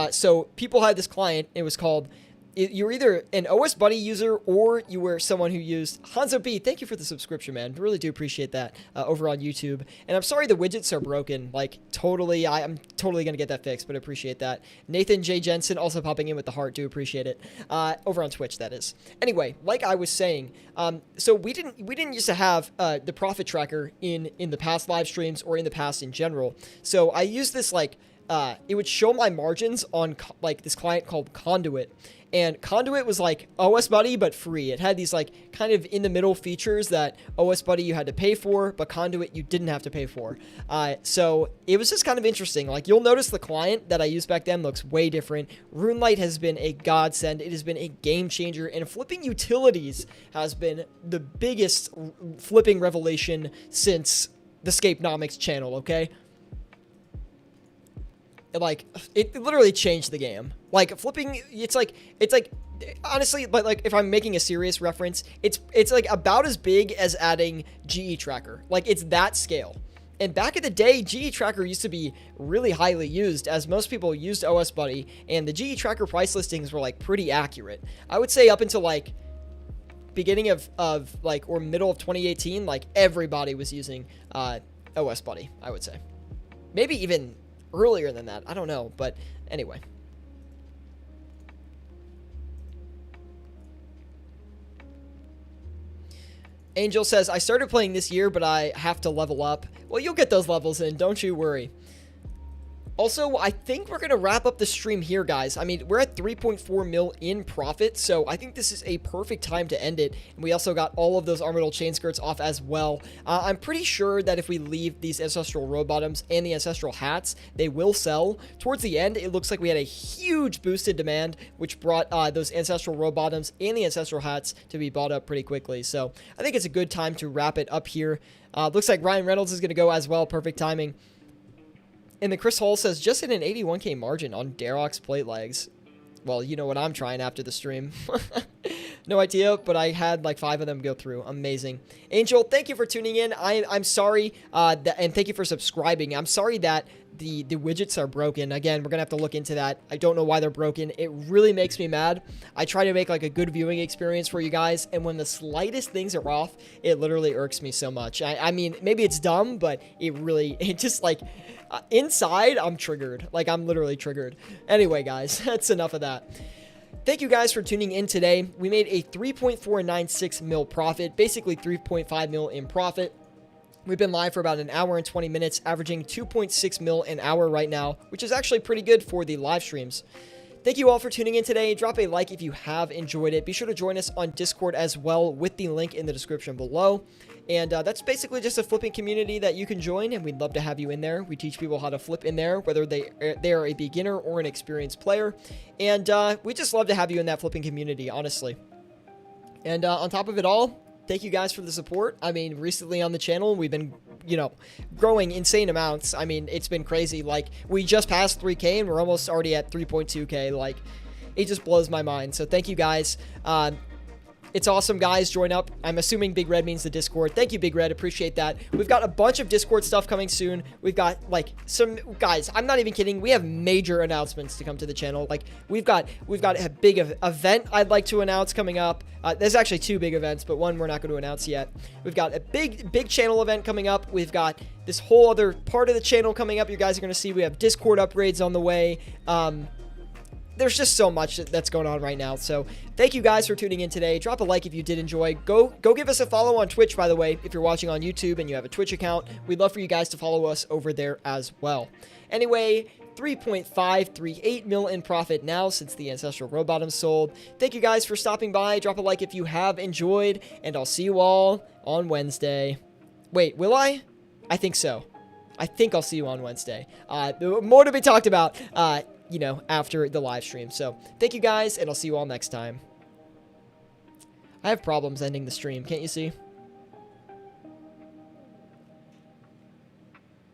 So people had this client, it was called... you're either an OS Buddy user or you were someone who used Hanzo B. Thank you for the subscription, man. Really do appreciate that over on YouTube. And I'm sorry the widgets are broken. Like, totally, I'm totally going to get that fixed, but I appreciate that. Nathan J. Jensen also popping in with the heart. Do appreciate it. Over on Twitch, that is. Anyway, like I was saying, so we didn't used to have the profit tracker in the past live streams or in the past in general. So I used this, like, it would show my margins on like this client called Conduit, and Conduit was like OS Buddy but free. It had these like kind of in the middle features that OS Buddy you had to pay for, but Conduit you didn't have to pay for. So it was just kind of interesting. Like, you'll notice the client that I used back then looks way different. RuneLite has been a godsend. It has been a game changer, and flipping utilities has been the biggest flipping revelation since the Scapenomics channel. Okay. Like, it literally changed the game. Like, flipping, it's like honestly, but like, if I'm making a serious reference, it's like about as big as adding GE tracker. Like, it's that scale. And back in the day, GE tracker used to be really highly used, as most people used OS Buddy, and the GE tracker price listings were like pretty accurate. I would say up until like beginning of like, or middle of 2018, like everybody was using OS Buddy, I would say. Maybe even earlier than that. I don't know. But anyway. Angel says, I started playing this year, but I have to level up. Well, you'll get those levels in. Don't you worry. Also, I think we're going to wrap up the stream here, guys. I mean, we're at 3.4 mil in profit, so I think this is a perfect time to end it. And we also got all of those Armadillo chain skirts off as well. I'm pretty sure that if we leave these Ancestral robe bottoms and the Ancestral hats, they will sell. Towards the end, it looks like we had a huge boost in demand, which brought those Ancestral robe bottoms and the Ancestral hats to be bought up pretty quickly. So I think it's a good time to wrap it up here. Looks like Ryan Reynolds is going to go as well. Perfect timing. And then Chris Hall says, just hit an 81k margin on Darok's plate legs. Well, you know what I'm trying after the stream. No idea, but I had like 5 of them go through. Amazing. Angel, thank you for tuning in. I'm sorry, and thank you for subscribing. I'm sorry that the widgets are broken. Again, we're going to have to look into that. I don't know why they're broken. It really makes me mad. I try to make like a good viewing experience for you guys, and when the slightest things are off, it literally irks me so much. I mean, maybe it's dumb, but it just like... inside, I'm triggered. Like, I'm literally triggered. Anyway, guys, that's enough of that. Thank you guys for tuning in today. We made a 3.496 mil profit, basically 3.5 mil in profit. We've been live for about an hour and 20 minutes, averaging 2.6 mil an hour right now, which is actually pretty good for the live streams. Thank you all for tuning in today. Drop a like if you have enjoyed it. Be sure to join us on Discord as well with the link in the description below. And that's basically just a flipping community that you can join, and we'd love to have you in there. We teach people how to flip in there, whether they are a beginner or an experienced player. And we just love to have you in that flipping community, honestly. And on top of it all, thank you guys for the support. I mean, recently on the channel, we've been, growing insane amounts. I mean, it's been crazy. Like, we just passed 3K, and we're almost already at 3.2K. Like, it just blows my mind. So thank you guys. It's awesome, guys. Join up. I'm assuming Big Red means the Discord. Thank you, Big Red. Appreciate that. We've got a bunch of Discord stuff coming soon. We've got, like, some... Guys, I'm not even kidding. We have major announcements to come to the channel. Like, we've got a big event I'd like to announce coming up. There's actually 2 big events, but one we're not going to announce yet. We've got a big channel event coming up. We've got this whole other part of the channel coming up. You guys are going to see we have Discord upgrades on the way. There's just so much that's going on right now. So thank you guys for tuning in today. Drop a like if you did enjoy. Go give us a follow on Twitch, by the way, if you're watching on YouTube and you have a Twitch account. We'd love for you guys to follow us over there as well. Anyway, 3.538 mil in profit now since the Ancestral robe bottoms sold. Thank you guys for stopping by. Drop a like if you have enjoyed, and I'll see you all on Wednesday. Wait, will I? I think so. I think I'll see you on Wednesday. More to be talked about. After the live stream. So thank you guys, and I'll see you all next time. I have problems ending the stream, can't you see?